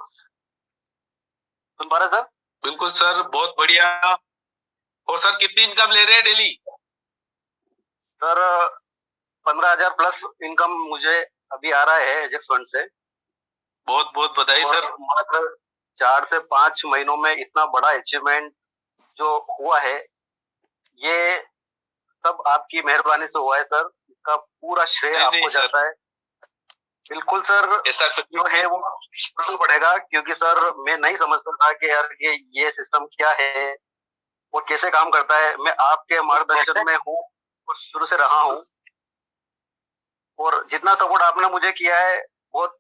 सुन पा रहे सर? बिल्कुल सर, बहुत बढ़िया। और सर कितनी इनकम ले रहे हैं डेली? सर 15,000 प्लस इनकम मुझे अभी आ रहा है हेजेक्स फंड से। बहुत बहुत बधाई सर। मात्र 4 से 5 महीनों में इतना बड़ा अचीवमेंट जो हुआ है, ये सब आपकी मेहरबानी से हुआ है सर। इसका पूरा श्रेय आपको जाता है। बिल्कुल सर, ऐसा जो है वो करना पड़ेगा, क्योंकि सर मैं नहीं समझता था कि यार ये सिस्टम क्या है और कैसे काम करता है। मैं आपके मार्गदर्शन में हूँ और शुरू से रहा हूँ, और जितना सपोर्ट आपने मुझे किया है बहुत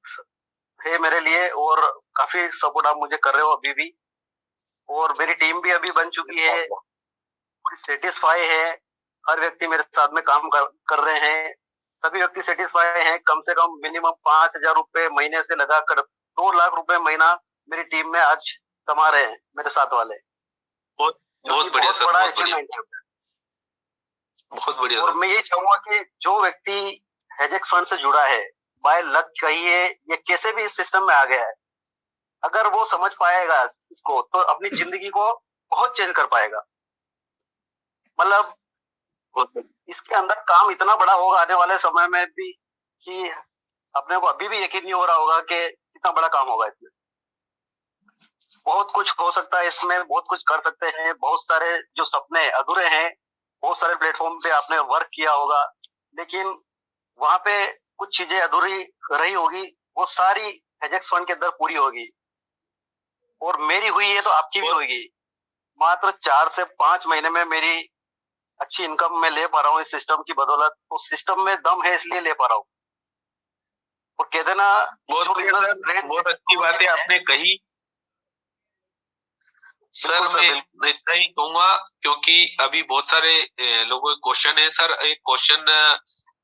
है मेरे लिए, और काफी सपोर्ट आप मुझे कर रहे हो अभी भी, और मेरी टीम भी अभी बन चुकी है, पूरी सेटिस्फाई है। हर व्यक्ति मेरे साथ में काम कर रहे हैं, सभी व्यक्ति सेटिस्फाई हैं। कम से कम मिनिमम 5,000 रुपए महीने से लगाकर 2 लाख रुपए महीना मेरी टीम में आज कमा रहे हैं मेरे साथ वाले। बहुत बहुत बढ़िया सर, बड़ा बहुत बढ़िया, बहुत बढ़िया। और मैं ये चाहूंगा कि जो व्यक्ति हेजेक्स फंड से जुड़ा है, बाय लक कहिए या कैसे भी इस सिस्टम में आ गया है, अगर वो समझ पाएगा इसको तो अपनी जिंदगी को बहुत चेंज कर पाएगा। मतलब इसके अंदर काम इतना बड़ा होगा आने वाले समय में भी कि अपने को अभी भी यकीन नहीं हो रहा होगा कि कितना बड़ा काम होगा इसमें। बहुत कुछ हो सकता है इसमें, बहुत कुछ कर सकते हैं। बहुत सारे जो सपने अधूरे हैं, बहुत सारे प्लेटफॉर्म पे आपने वर्क किया होगा, लेकिन वहां पे कुछ चीजें अधूरी रही होगी, वो सारी हेजेक्स फंड के अंदर पूरी होगी, और मेरी हुई है तो आपकी भी होगी। मात्र 4 से 5 महीने में मेरी अच्छी इनकम मैं ले पा रहा हूँ इस सिस्टम की बदौलत। तो सिस्टम में दम है इसलिए ले पा रहा हूँ। और कहते ना, बहुत अच्छी बातें आपने कही सर। मैं इतना ही कहूंगा, क्योंकि अभी बहुत सारे लोगों के क्वेश्चन है सर। एक क्वेश्चन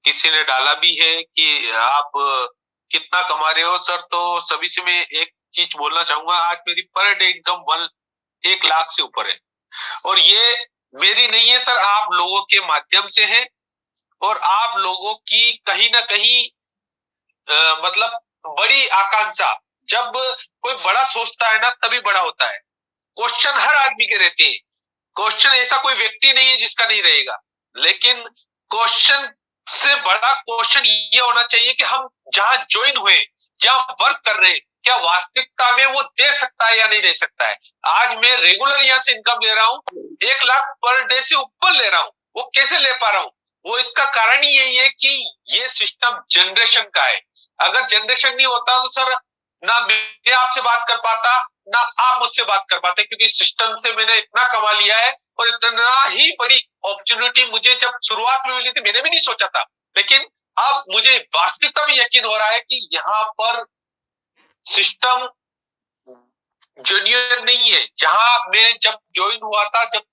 किसी ने डाला भी है कि आप कितना कमा रहे हो सर, तो सभी से मैं एक चीज बोलना चाहूंगा। आज मेरी पर डे इनकम 1 लाख से ऊपर है, और ये मेरी नहीं है सर, आप लोगों के माध्यम से है। और आप लोगों की कहीं ना कहीं मतलब बड़ी आकांक्षा, जब कोई बड़ा सोचता है ना तभी बड़ा होता है। क्वेश्चन हर आदमी के रहते हैं। क्वेश्चन ऐसा कोई व्यक्ति नहीं है जिसका नहीं रहेगा, लेकिन क्वेश्चन से बड़ा क्वेश्चन ये होना चाहिए कि हम जहां ज्वाइन हुए, जहां वर्क कर रहे हैं, क्या वास्तविकता में वो दे सकता है या नहीं दे सकता है। आज मैं रेगुलर यहाँ से इनकम ले रहा हूँ, 1 लाख पर डे से ऊपर ले रहा हूँ। वो कैसे ले पा रहा हूँ? वो इसका कारण ही यही है कि ये सिस्टम जनरेशन का है। अगर जनरेशन नहीं होता तो सर ना मैं आपसे बात कर पाता, ना आप मुझसे बात कर पाते, क्योंकि सिस्टम से मैंने इतना कमा लिया है। और इतना ही बड़ी अपॉर्चुनिटी मुझे जब शुरुआत में मिली थी, मैंने भी नहीं सोचा था, लेकिन अब मुझे वास्तविकता में यकीन हो रहा है कि यहाँ पर सिस्टम जेन्युइन नहीं है। जहां मैं जब ज्वाइन हुआ था, जब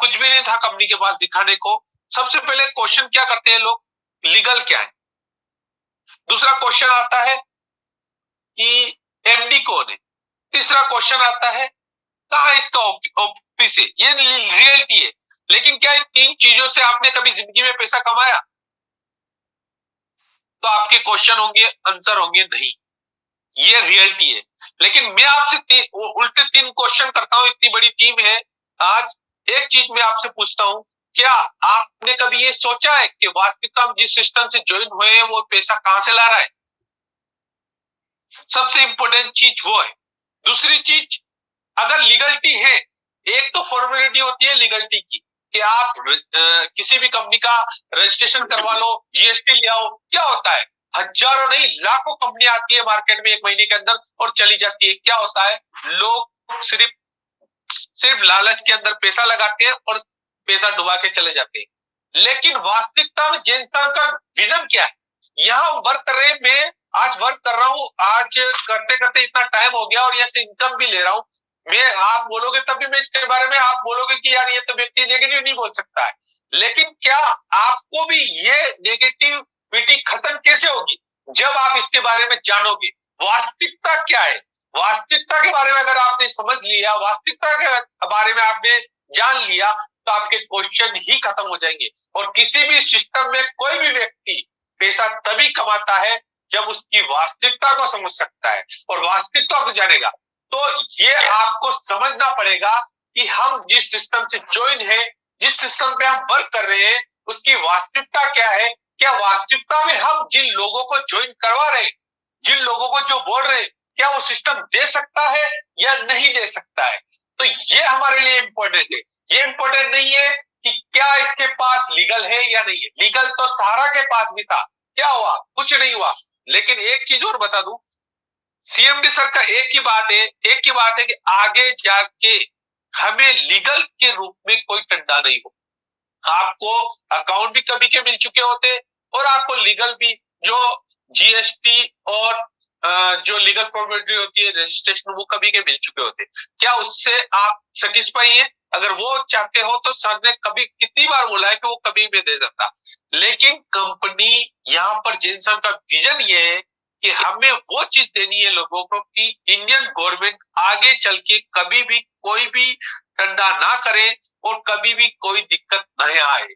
कुछ भी नहीं था कंपनी के पास दिखाने को, सबसे पहले क्वेश्चन क्या करते हैं लोग, लीगल क्या है। दूसरा क्वेश्चन आता है कि एमडी कौन है। तीसरा क्वेश्चन आता है कहाँ इसका ऑफिस है। ये रियलिटी है। लेकिन क्या इन 3 चीजों से आपने कभी जिंदगी में पैसा कमाया? तो आपके क्वेश्चन होंगे, आंसर होंगे नहीं। ये रियलिटी है। लेकिन मैं आपसे उल्टे 3 क्वेश्चन करता हूं, इतनी बड़ी टीम है आज। एक चीज मैं आपसे पूछता हूं, क्या आपने कभी ये सोचा है कि वास्तविकता में जिस सिस्टम से ज्वाइन हुए हैं वो पैसा कहां से ला रहा है? सबसे इंपॉर्टेंट चीज वो है। दूसरी चीज, अगर लीगलिटी है, एक तो फॉर्मेलिटी होती है लीगलिटी की कि आप किसी भी कंपनी का रजिस्ट्रेशन करवा लो, जीएसटी ले आओ। क्या होता है, हजारों नहीं लाखों कंपनी आती है मार्केट में 1 महीने के अंदर और चली जाती है। क्या होता है, लोग सिर्फ सिर्फ लालच के अंदर पैसा लगाते हैं और पैसा डुबा के चले जाते हैं। लेकिन वास्तविकता में जनता का विजन क्या है? यहाँ वर्क कर रहे, मैं आज वर्क कर रहा हूँ, आज करते करते इतना टाइम हो गया और यहाँ से इनकम भी ले रहा हूँ। मैं, आप बोलोगे तब भी मैं इसके बारे में, आप बोलोगे कि यार ये तो व्यक्ति नेगेटिव नहीं बोल सकता है, लेकिन क्या आपको भी ये नेगेटिविटी खत्म कैसे होगी? जब आप इसके बारे में जानोगे वास्तविकता क्या है। वास्तविकता के बारे में अगर आपने समझ लिया, वास्तविकता के बारे में आपने जान लिया, तो आपके क्वेश्चन ही खत्म हो जाएंगे। और किसी भी सिस्टम में कोई भी व्यक्ति पैसा तभी कमाता है जब उसकी वास्तविकता को समझ सकता है और वास्तविकता को जानेगा। तो ये आपको समझना पड़ेगा कि हम जिस सिस्टम से ज्वाइन है, जिस सिस्टम पे हम वर्क कर रहे हैं, उसकी वास्तविकता क्या है। क्या वास्तविकता में हम जिन लोगों को ज्वाइन करवा रहे हैं, जिन लोगों को जो बोल रहे हैं, क्या वो सिस्टम दे सकता है या नहीं दे सकता है? तो ये हमारे लिए इंपॉर्टेंट है। ये इंपॉर्टेंट नहीं है कि क्या इसके पास लीगल है या नहीं है। लीगल तो सहारा के पास भी था, क्या हुआ? कुछ नहीं हुआ। लेकिन एक चीज और बता दूं, सीएमडी सर का एक ही बात है कि आगे जाके हमें लीगल के रूप में कोई टंडा नहीं हो। आपको अकाउंट भी कभी के मिल चुके होते और आपको लीगल भी, जो जीएसटी और जो लीगल प्रॉपर्टी होती है, रजिस्ट्रेशन, वो कभी के मिल चुके होते। क्या उससे आप सेटिस्फाई हैं? अगर वो चाहते हो तो सर ने कभी कितनी बार बोला है कि वो कभी भी दे देता। लेकिन कंपनी यहाँ पर जिनसन का विजन ये है कि हमें वो चीज देनी है लोगों को कि इंडियन गवर्नमेंट आगे चल के कभी भी कोई भी टंडा ना करे और कभी भी कोई दिक्कत नहीं आए।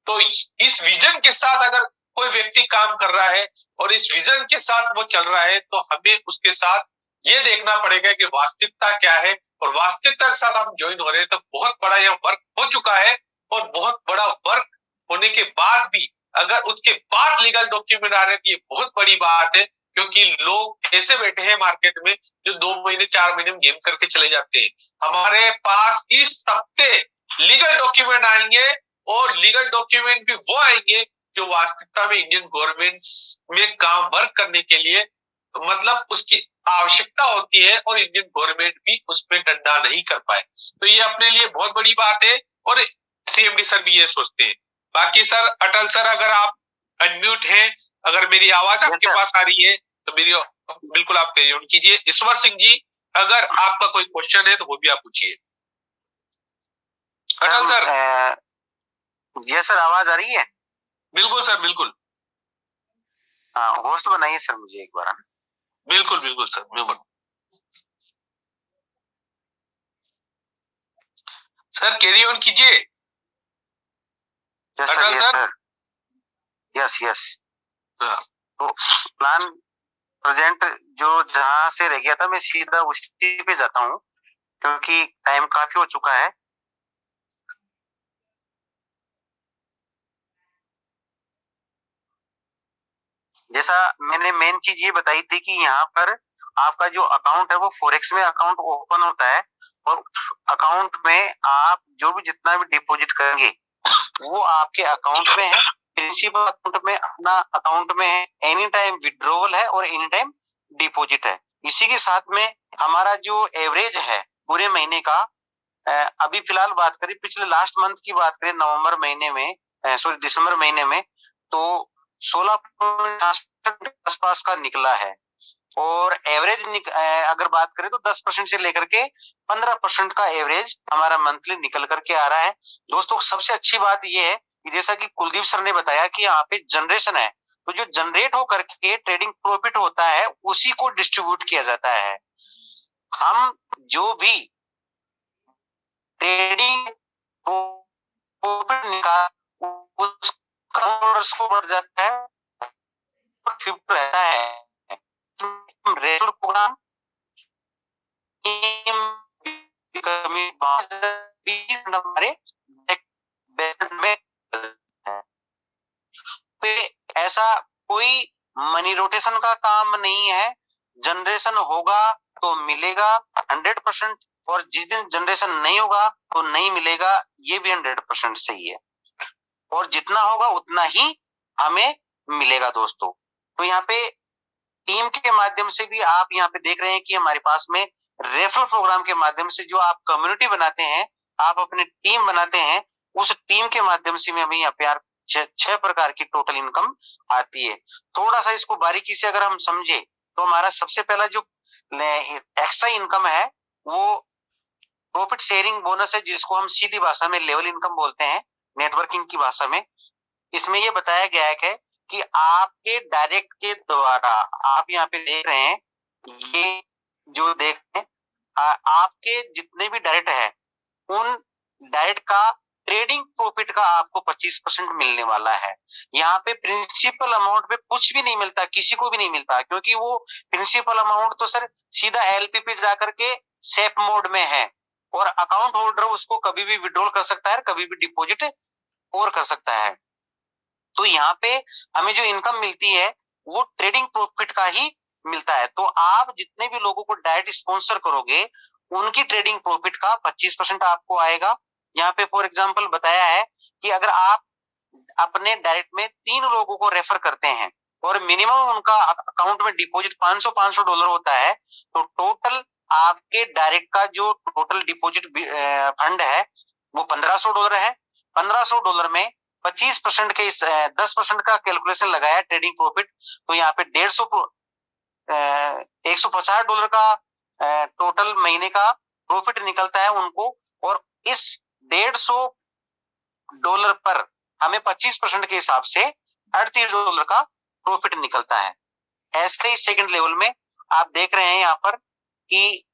तो इस विजन के साथ अगर कोई व्यक्ति काम कर रहा है और इस विजन के साथ वो चल रहा है, तो हमें उसके साथ ये देखना पड़ेगा कि वास्तविकता क्या है। और वास्तविकता के साथ हम ज्वाइन हो रहे हैं तो बहुत बड़ा यह वर्क हो चुका है। और बहुत बड़ा वर्क होने के बाद भी अगर उसके बाद लीगल डॉक्यूमेंट आ रहे हैं तो ये बहुत बड़ी बात है, क्योंकि लोग ऐसे बैठे हैं मार्केट में जो 2 महीने 4 महीने में गेम करके चले जाते हैं। हमारे पास इस हफ्ते लीगल डॉक्यूमेंट आएंगे और लीगल डॉक्यूमेंट भी वो आएंगे जो वास्तविकता में इंडियन गवर्नमेंट में काम वर्क करने के लिए मतलब उसकी आवश्यकता होती है और इंडियन गवर्नमेंट भी उसमें डंडा नहीं कर पाए। तो ये अपने लिए बहुत बड़ी बात है और सीएमडी सर भी ये सोचते हैं। बाकी सर, अटल सर, अगर आप अनम्यूट हैं, अगर मेरी आवाज आपके पास आ रही है तो मेरी बिल्कुल आप ऑन कीजिए। ईश्वर सिंह जी, अगर आपका कोई क्वेश्चन है तो वो भी आप पूछिए। अटल सर। जी सर, आवाज आ रही है? बिल्कुल सर, बिल्कुल। हाँ, होस्ट बनाइए सर मुझे एक बार। बिल्कुल बिल्कुल सर, मैं बन सर, कैरी ऑन कीजिए। अटल सर। Yes yes. तो प्लान प्रेजेंट जो जहां से रह गया था, मैं सीधा उसी पे जाता हूँ क्योंकि टाइम काफी हो चुका है। जैसा मैंने मेन चीज ये बताई थी कि यहाँ पर आपका जो अकाउंट है वो फॉरेक्स में अकाउंट ओपन होता है और अकाउंट में आप जो भी जितना भी डिपॉजिट करेंगे वो आपके अकाउंट में है, प्रिंसिपल अकाउंट में, अपना अकाउंट में है, एनी टाइम विड्रॉवल है और एनी टाइम डिपॉजिट है। इसी के साथ में हमारा जो एवरेज है पूरे महीने का, अभी फिलहाल बात करें, पिछले लास्ट मंथ की बात करें, नवंबर महीने में, सॉरी दिसंबर महीने में, तो 16.68 आसपास का निकला है। और एवरेज अगर बात करें तो 10% से लेकर के 15% का एवरेज हमारा मंथली निकल करके आ रहा है। दोस्तों, सबसे अच्छी बात यह है कि जैसा कि कुलदीप सर ने बताया कि यहाँ पे जनरेशन है, तो जो जनरेट होकर के ट्रेडिंग प्रॉफिट होता है उसी को डिस्ट्रीब्यूट किया जाता है। हम जो भी ट्रेडिंग प्रॉफिट निकाल उसका बढ़ जाता है, रहता है प्रोग्राम हमारे में ऐसा कोई मनी रोटेशन का काम नहीं है। जनरेशन होगा तो मिलेगा 100%, और जिस दिन जनरेशन नहीं होगा तो नहीं मिलेगा, ये भी 100% सही है। और जितना होगा उतना ही हमें मिलेगा दोस्तों। तो यहाँ पे टीम के माध्यम से भी आप यहाँ पे देख रहे हैं कि हमारे पास में रेफरल प्रोग्राम के माध्यम से जो आप कम्युनिटी बनाते हैं, आप अपनी टीम बनाते हैं, उस टीम के माध्यम से हमें यहाँ पे यार 6 प्रकार की टोटल इनकम आती है। थोड़ा सा इसको बारीकी से अगर हम समझे तो हमारा सबसे पहला जो एक्स्ट्रा इनकम है वो प्रॉफिट शेयरिंग बोनस है, जिसको हम सीधी भाषा में लेवल इनकम बोलते हैं, नेटवर्किंग की भाषा में। इसमें ये बताया गया है कि आपके डायरेक्ट के द्वारा, आप यहाँ पे देख रहे हैं, ये जो देख रहे हैं आपके जितने भी डायरेक्ट है उन डायरेक्ट का ट्रेडिंग प्रॉफिट का आपको 25% मिलने वाला है। यहाँ पे प्रिंसिपल अमाउंट पे कुछ भी नहीं मिलता, किसी को भी नहीं मिलता, क्योंकि वो प्रिंसिपल अमाउंट तो सर सीधा एलपी पे जाकर के सेफ मोड में है, और अकाउंट होल्डर उसको कभी भी विड्रॉल कर सकता है, कभी भी डिपॉजिट और कर सकता है। तो यहाँ पे हमें जो इनकम मिलती है वो ट्रेडिंग प्रॉफिट का ही मिलता है। तो आप जितने भी लोगों को डायरेक्ट स्पॉन्सर करोगे उनकी ट्रेडिंग प्रॉफिट का 25% आपको आएगा। यहाँ पे फॉर एग्जांपल बताया है कि अगर आप अपने डायरेक्ट में 3 लोगों को रेफर करते हैं और मिनिमम उनका अकाउंट में डिपॉजिट $500 होता है, तो टोटल आपके डायरेक्ट का जो टोटल डिपॉजिट फंड है वो $1500 है। $1500 में 25% के 10% का कैलकुलेशन लगाया ट्रेडिंग प्रॉफिट, तो यहाँ पे $150 का टोटल महीने का प्रॉफिट निकलता है उनको, और इस $150 पर हमें 25% के हिसाब से $38 का प्रॉफिट निकलता है। ऐसे ही सेकंड लेवल में आप देख रहे हैं यहाँ पर कि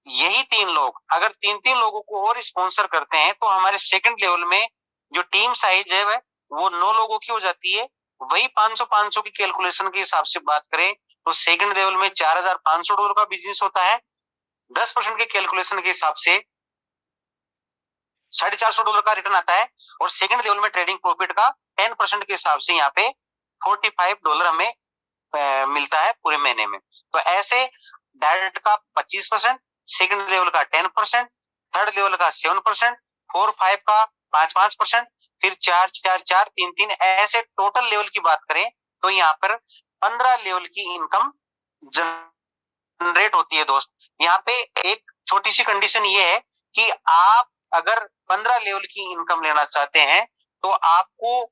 यही 3 लोग अगर 3 लोगों को और स्पॉन्सर करते हैं तो हमारे सेकंड लेवल में जो टीम साइज है वो 9 लोगों की हो जाती है। वही 500 की कैलकुलेशन के हिसाब से बात करें तो सेकंड लेवल में $4500 का बिजनेस होता है। 10% के कैलकुलेशन के हिसाब से $450 का रिटर्न आता है, और सेकंड लेवल में ट्रेडिंग प्रॉफिट का 10% के हिसाब से यहाँ पे $45 हमें मिलता है पूरे महीने में। तो ऐसे डायरेक्ट का 25%, सेकंड लेवल का 10%, थर्ड लेवल का 7%, 4, 5 का 5%, फिर 4, 4, 4, 3, 3, ऐसे टोटल लेवल की बात करें तो यहाँ पर 15 लेवल की इनकम जनरेट होती है दोस्त। यहाँ पे एक छोटी सी कंडीशन ये है कि आप अगर 15 लेवल की इनकम लेना चाहते हैं तो आपको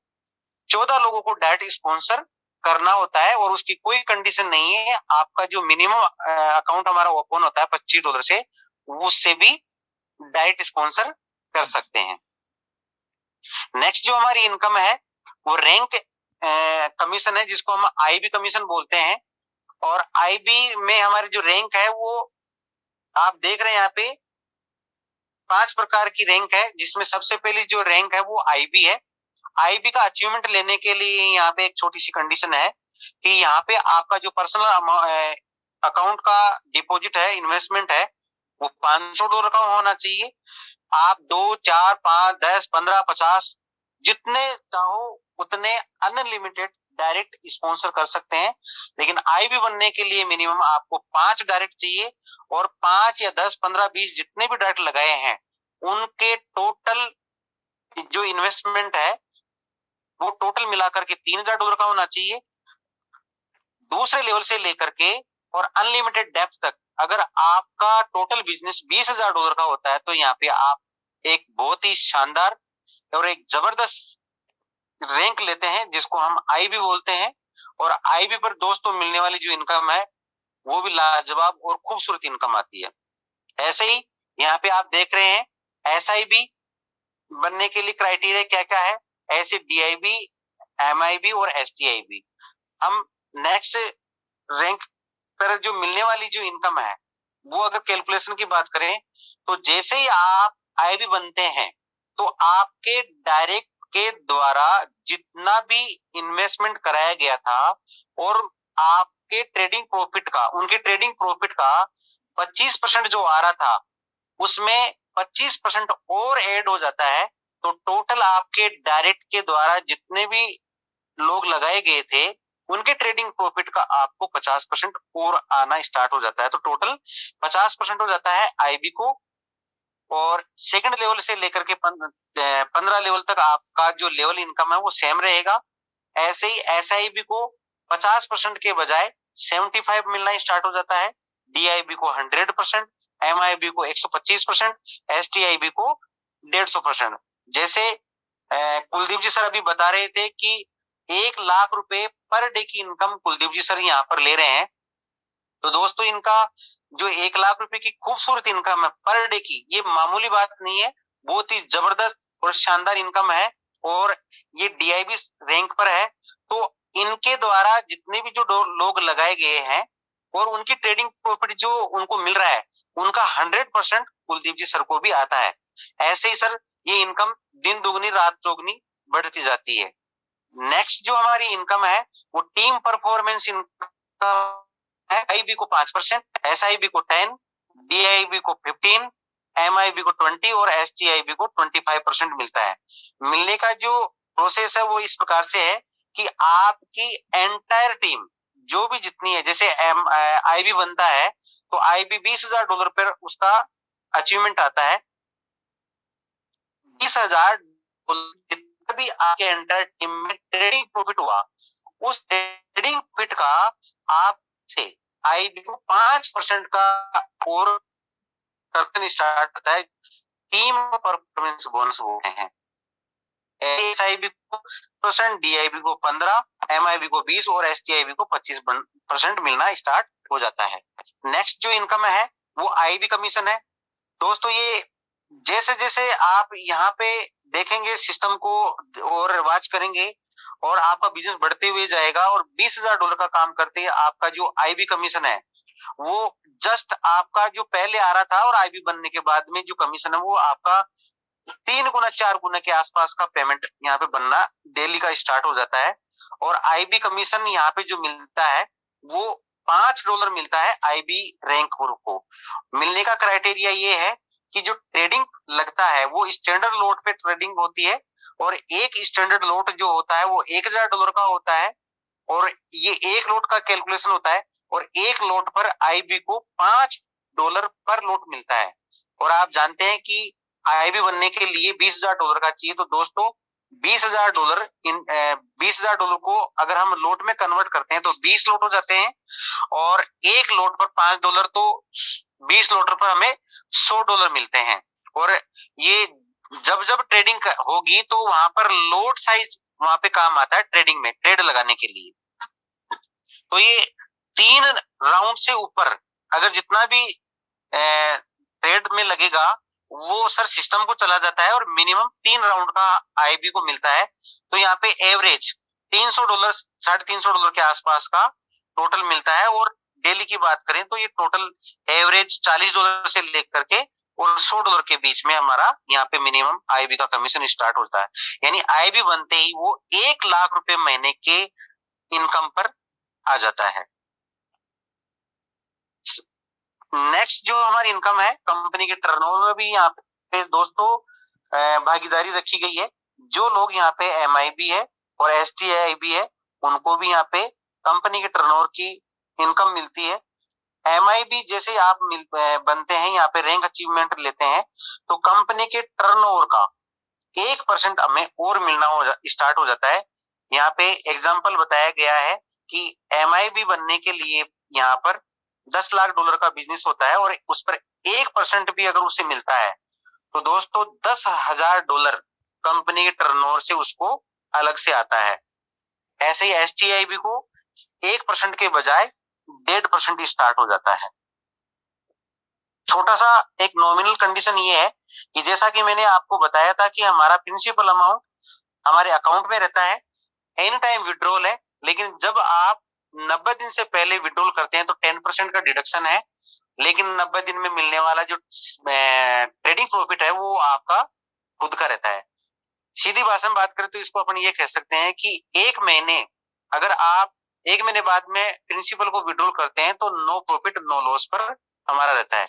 14 लोगों को डायरेक्ट स्पॉन्सर करना होता है, और उसकी कोई कंडीशन नहीं है। आपका जो मिनिमम अकाउंट हमारा ओपन होता है $25 से, उससे भी डायरेक्ट स्पॉन्सर कर सकते हैं। नेक्स्ट जो हमारी इनकम है वो रैंक कमीशन है, जिसको हम आईबी कमीशन बोलते हैं। और आईबी में हमारी जो रैंक है वो आप देख रहे हैं यहाँ पे 5 प्रकार की रैंक है, जिसमें सबसे पहली जो रैंक है वो आईबी है। आईबी का अचीवमेंट लेने के लिए यहाँ पे एक छोटी सी कंडीशन है कि यहाँ पे आपका जो पर्सनल अकाउंट का डिपॉजिट है, इन्वेस्टमेंट है, वो $500 का होना चाहिए। आप 2, 4, 5, 10, 15, 50 जितने चाहो उतने अनलिमिटेड डायरेक्ट स्पॉन्सर कर सकते हैं, लेकिन आईबी बनने के लिए मिनिमम आपको 5 डायरेक्ट चाहिए, और 5 या 10, 15, 20 जितने भी डायरेक्ट लगाए हैं उनके टोटल जो इन्वेस्टमेंट है वो टोटल मिलाकर के $3000 का होना चाहिए। दूसरे लेवल से लेकर के और अनलिमिटेड डेप्थ तक अगर आपका टोटल बिजनेस $20000 का होता है तो यहाँ पे आप एक बहुत ही शानदार और एक जबरदस्त रैंक लेते हैं, जिसको हम आईबी बोलते हैं। और आईबी पर दोस्तों मिलने वाली जो इनकम है वो भी लाजवाब और खूबसूरत इनकम आती है। ऐसे ही यहाँ पे आप देख रहे हैं एसआईबी बनने के लिए क्राइटेरिया क्या क्या है, ऐसे डीआईबी, एमआईबी और एसटीआईबी। हम नेक्स्ट रैंक पर जो मिलने वाली जो इनकम है वो अगर कैलकुलेशन की बात करें तो जैसे ही आप आईबी बनते हैं तो आपके डायरेक्ट के द्वारा जितना भी इन्वेस्टमेंट कराया गया था और आपके ट्रेडिंग प्रॉफिट का, उनके ट्रेडिंग प्रॉफिट का 25% जो आ रहा था उसमें 25% और ऐड हो जाता है, तो टोटल आपके डायरेक्ट के द्वारा जितने भी लोग लगाए गए थे उनके ट्रेडिंग प्रॉफिट का आपको 50% और आना स्टार्ट हो जाता है। तो टोटल 50% हो जाता है आईबी को, और सेकंड लेवल से लेकर के 15 लेवल तक आपका जो लेवल इनकम है वो सेम रहेगा। ऐसे ही एसआईबी को 50% के बजाय 75 मिलना स्टार्ट हो जाता है। DIB को 100%, MIB को 125%, STIB को 150%। जैसे कुलदीप जी सर अभी बता रहे थे कि 1 लाख रुपए पर डे की इनकम कुलदीप जी सर यहाँ पर ले रहे हैं। तो दोस्तों इनका जो 1 लाख रुपए की खूबसूरत इनकम है पर डे की, ये मामूली बात नहीं है, बहुत ही जबरदस्त और शानदार इनकम है, और ये DIB रैंक पर है। तो इनके द्वारा जितने भी जो लोग लगाए गए हैं और उनकी ट्रेडिंग प्रॉफिट जो उनको मिल रहा है, उनका 100% कुलदीप जी सर को भी आता है। ऐसे ही सर ये इनकम दिन दुगनी रात चौगनी बढ़ती जाती है। नेक्स्ट जो हमारी इनकम है वो टीम परफॉर्मेंस इनकम है। IB को 5%, SIB को 10, DIB को 15, MIB को 20 और STIB को 25% मिलता है। मिलने का जो प्रोसेस है वो इस प्रकार से है कि आपकी एंटायर टीम जो भी जितनी है, जैसे IB बनता है तो IB $20,000 पर उसका अचीवमेंट आता है। 20,000 जितना भी आपके एंटायर टीम में ट्रेडिंग प्रॉफिट हुआ, उस ट्रेडिंग प्रॉफिट का आपसे IB को 5% का और स्टार्ट होता है, टीम परफॉर्मेंस बोनस बोलते हैं। SIB को 10%, DIB को 15%, MIB को 20% और STIB को 25% मिलना स्टार्ट हो जाता है। नेक्स्ट जो इनकम है वो IB कमीशन है। दोस्तों ये जैसे जैसे आप यहाँ पे देखेंगे सिस्टम को और वॉच करेंगे और आपका बिजनेस बढ़ते हुए जाएगा, और $20,000 का काम करते हैं आपका जो IB कमीशन है वो जस्ट आपका जो पहले आ रहा था और IB बनने के बाद में जो कमीशन है वो आपका 3 गुना 4 गुना के आसपास का पेमेंट यहाँ पे बनना डेली का स्टार्ट हो जाता है। और IB कमीशन यहाँ पे जो मिलता है वो $5 मिलता है IB रैंक को। मिलने का क्राइटेरिया ये है कि जो ट्रेडिंग लगता है वो स्टैंडर्ड लोट पे ट्रेडिंग होती है, और एक स्टैंडर्ड लोट जो होता है वो $1,000 का होता है, और ये एक लोट का कैलकुलेशन होता है, और एक लोट पर IB को $5 पर लोट मिलता है। और आप जानते हैं कि IB बनने के लिए $20,000 का चाहिए। तो दोस्तों $20,000 को अगर हम लोट में कन्वर्ट करते हैं तो 20 लोट हो जाते हैं, और एक लोट पर $5 तो 20 लोट पर हमें $100 मिलते हैं। और ये जब जब ट्रेडिंग होगी तो वहां पर लोट साइज वहां पे काम आता है ट्रेडिंग में, ट्रेड लगाने के लिए। तो ये 3 राउंड से ऊपर अगर जितना भी ट्रेड में लगेगा वो सर सिस्टम को चला जाता है, और मिनिमम 3 राउंड का IB को मिलता है। तो यहाँ पे एवरेज $300 $350 के आसपास का टोटल मिलता है। और डेली की बात करें तो ये टोटल एवरेज $40 से लेकर के और $100 के बीच में हमारा यहाँ पे मिनिमम IB का कमीशन स्टार्ट होता है। यानी IB बनते ही वो 1 लाख रुपए महीने के इनकम पर आ जाता है। नेक्स्ट जो हमारी इनकम है कंपनी के टर्नओवर में भी यहाँ पे दोस्तों भागीदारी रखी गई है। जो लोग यहाँ पे MIB है और STIB है उनको भी यहाँ पे कंपनी के टर्नओवर की इनकम मिलती है। MIB जैसे आप बनते हैं यहाँ पे रैंक अचीवमेंट लेते हैं तो कंपनी के टर्नओवर का 1% हमें और मिलना स्टार्ट हो जाता है। यहाँ पे एग्जाम्पल बताया गया है कि MIB बनने के लिए यहाँ पर $10 लाख का बिजनेस होता है, और उस पर 1% भी अगर उसे मिलता है तो दोस्तों $10,000 कंपनी के टर्नओवर से उसको अलग से आता है। ऐसे ही STIB को 1% के बजाय 1.5% स्टार्ट हो जाता है। छोटा सा एक नॉमिनल कंडीशन ये है कि जैसा कि मैंने आपको बताया था कि हमारा प्रिंसिपल अमाउंट हमारे अकाउंट में रहता है, एनी टाइम विड्रॉल है, लेकिन जब आप 90 दिन से पहले विड्रॉल करते हैं तो 10% का डिडक्शन है, लेकिन 90 दिन में मिलने वाला जो ट्रेडिंग प्रॉफिट है वो आपका खुद का रहता है। सीधी भाषा में बात करें तो इसको अपन ये कह सकते हैं कि 1 महीने अगर आप 1 महीने बाद में प्रिंसिपल को विड्रॉल करते हैं तो नो प्रॉफिट नो लॉस पर हमारा रहता है।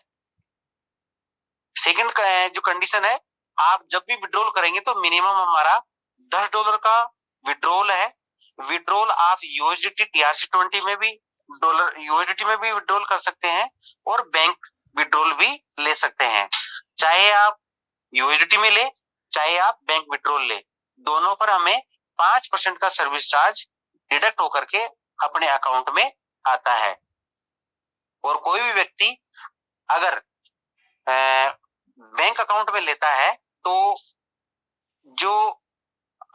सेकंड जो कंडीशन है, आप जब भी विड्रॉल करेंगे तो मिनिमम हमारा $10 का विड्रॉल है। विड्रॉल आप USDT TRC20 में भी USDT में भी विड्रॉल कर सकते हैं और बैंक विड्रॉल भी ले सकते हैं। चाहे आप USDT में ले चाहे आप बैंक विड्रॉल ले, दोनों पर हमें 5% का सर्विस चार्ज डिडक्ट होकर के अपने अकाउंट में आता है। और कोई भी व्यक्ति अगर बैंक अकाउंट में लेता है तो जो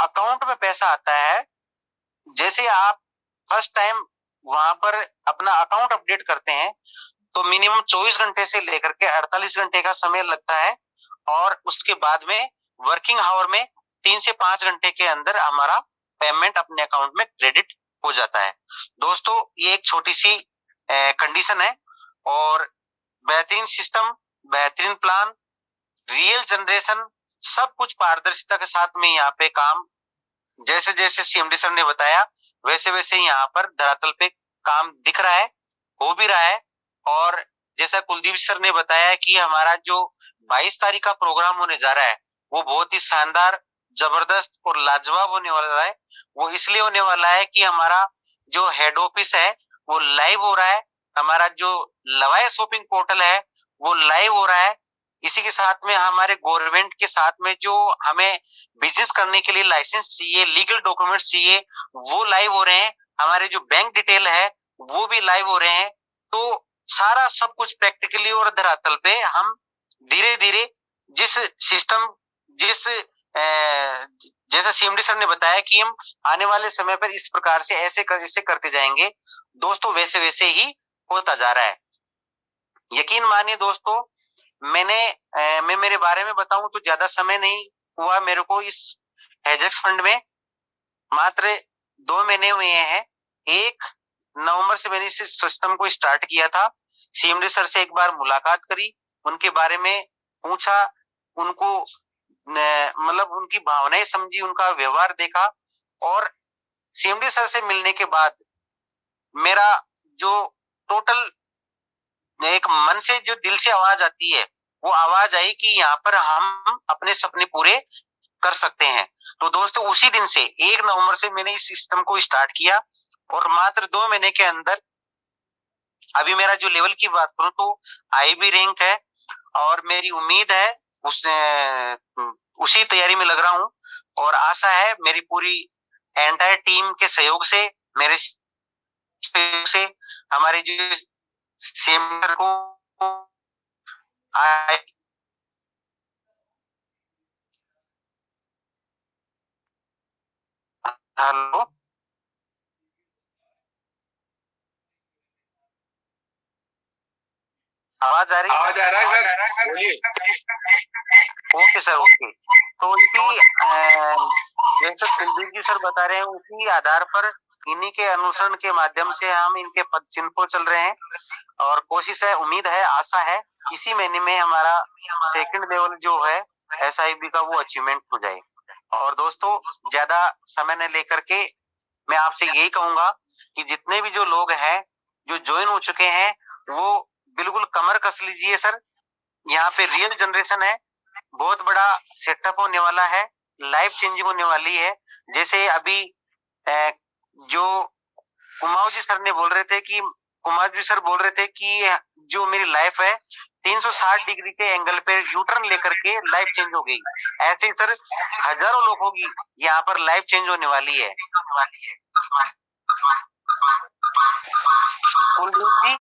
अकाउंट में पैसा आता है, जैसे आप फर्स्ट टाइम वहां पर अपना अकाउंट अपडेट करते हैं तो मिनिमम 24 घंटे से लेकर के 48 घंटे का समय लगता है, और उसके बाद में वर्किंग आवर में 3 से 5 घंटे के अंदर हमारा पेमेंट अपने अकाउंट में क्रेडिट हो जाता है। दोस्तों, ये एक छोटी सी कंडीशन है, और बेहतरीन सिस्टम, बेहतरीन प्लान, रियल जनरेशन, सब कुछ पारदर्शिता के साथ में यहाँ पे काम, जैसे जैसे सीएमडी सर ने बताया वैसे वैसे यहाँ पर धरातल पे काम दिख रहा है, हो भी रहा है। और जैसा कुलदीप सर ने बताया कि हमारा जो 22 तारीख का प्रोग्राम होने जा रहा है वो बहुत ही शानदार, जबरदस्त और लाजवाब होने वाला है। वो इसलिए होने वाला है कि हमारा जो हेड ऑफिस है वो लाइव हो रहा है, हमारा जो लवाया शॉपिंग पोर्टल है वो लाइव हो रहा है। इसी के साथ में हमारे गवर्नमेंट के साथ में जो हमें बिजनेस करने के लिए लाइसेंस चाहिए, लीगल डॉक्यूमेंट्स चाहिए, वो लाइव हो रहे हैं। हमारे जो बैंक डिटेल है वो भी लाइव हो रहे हैं। तो सारा सब कुछ प्रैक्टिकली और धरातल पे हम धीरे धीरे जिस सिस्टम, जिस जैसा सीएमडी सर ने बताया कि हम आने वाले समय पर इस प्रकार से ऐसे करते जाएंगे दोस्तों, वैसे वैसे ही होता जा रहा है। यकीन मानिए दोस्तों, मैं मेरे बारे में बताऊं तो ज्यादा समय नहीं हुआ मेरे को इस हेजेक्स फंड में, मात्र 2 महीने हुए हैं। 1 नवंबर से मैंने इस सिस्टम को स्टार्ट किया था। सीएमडी सर से एक बार मुलाकात करी, उनके बारे में पूछा, उनको मतलब उनकी भावनाएं समझी, उनका व्यवहार देखा, और सीएमडी सर से मिलने के बाद मेरा जो टोटल एक मन से जो दिल से आवाज आती है वो आवाज आई कि यहाँ पर हम अपने सपने पूरे कर सकते हैं। तो दोस्तों, उसी दिन से 1 नवंबर से मैंने इस सिस्टम को स्टार्ट किया, और मात्र 2 महीने के अंदर अभी मेरा जो लेवल की बात करूं तो IB रैंक है, और मेरी उम्मीद है उसी तैयारी में लग रहा हूं, और आशा है मेरी पूरी एंटायर टीम के सहयोग से, मेरे सहयोग से, हमारे जो सेमिनार को हेलो, आवाज आ रही है? आवाज आ रहा है सर, बोलिए। Okay sir, okay. तो इसी जैसे कुलदीप जी सर बता रहे हैं उसी आधार पर, इन्हीं के अनुसरण के माध्यम से हम इनके पद चिन्ह पर चल रहे हैं, और कोशिश है, उम्मीद है, आशा है इसी महीने में हमारा सेकंड लेवल जो है SIB का वो अचीवमेंट हो जाए। और दोस्तों, ज्यादा समय न लेकर के मैं आपसे यही कहूंगा कि जितने भी जो लोग हैं जो ज्वाइन हो चुके हैं वो बिल्कुल कमर कस लीजिए सर। यहाँ पे रियल जनरेशन है, बहुत बड़ा सेटअप होने वाला है, लाइफ चेंजिंग होने वाली है। जैसे अभी जो कुमार जी सर बोल रहे थे कि जो मेरी लाइफ है 360 डिग्री के एंगल पे यूटर्न लेकर के लाइफ चेंज हो गई। ऐसे ही सर हजारों लोगों की यहाँ पर लाइफ चेंज होने वाली है। कुलदीप जी,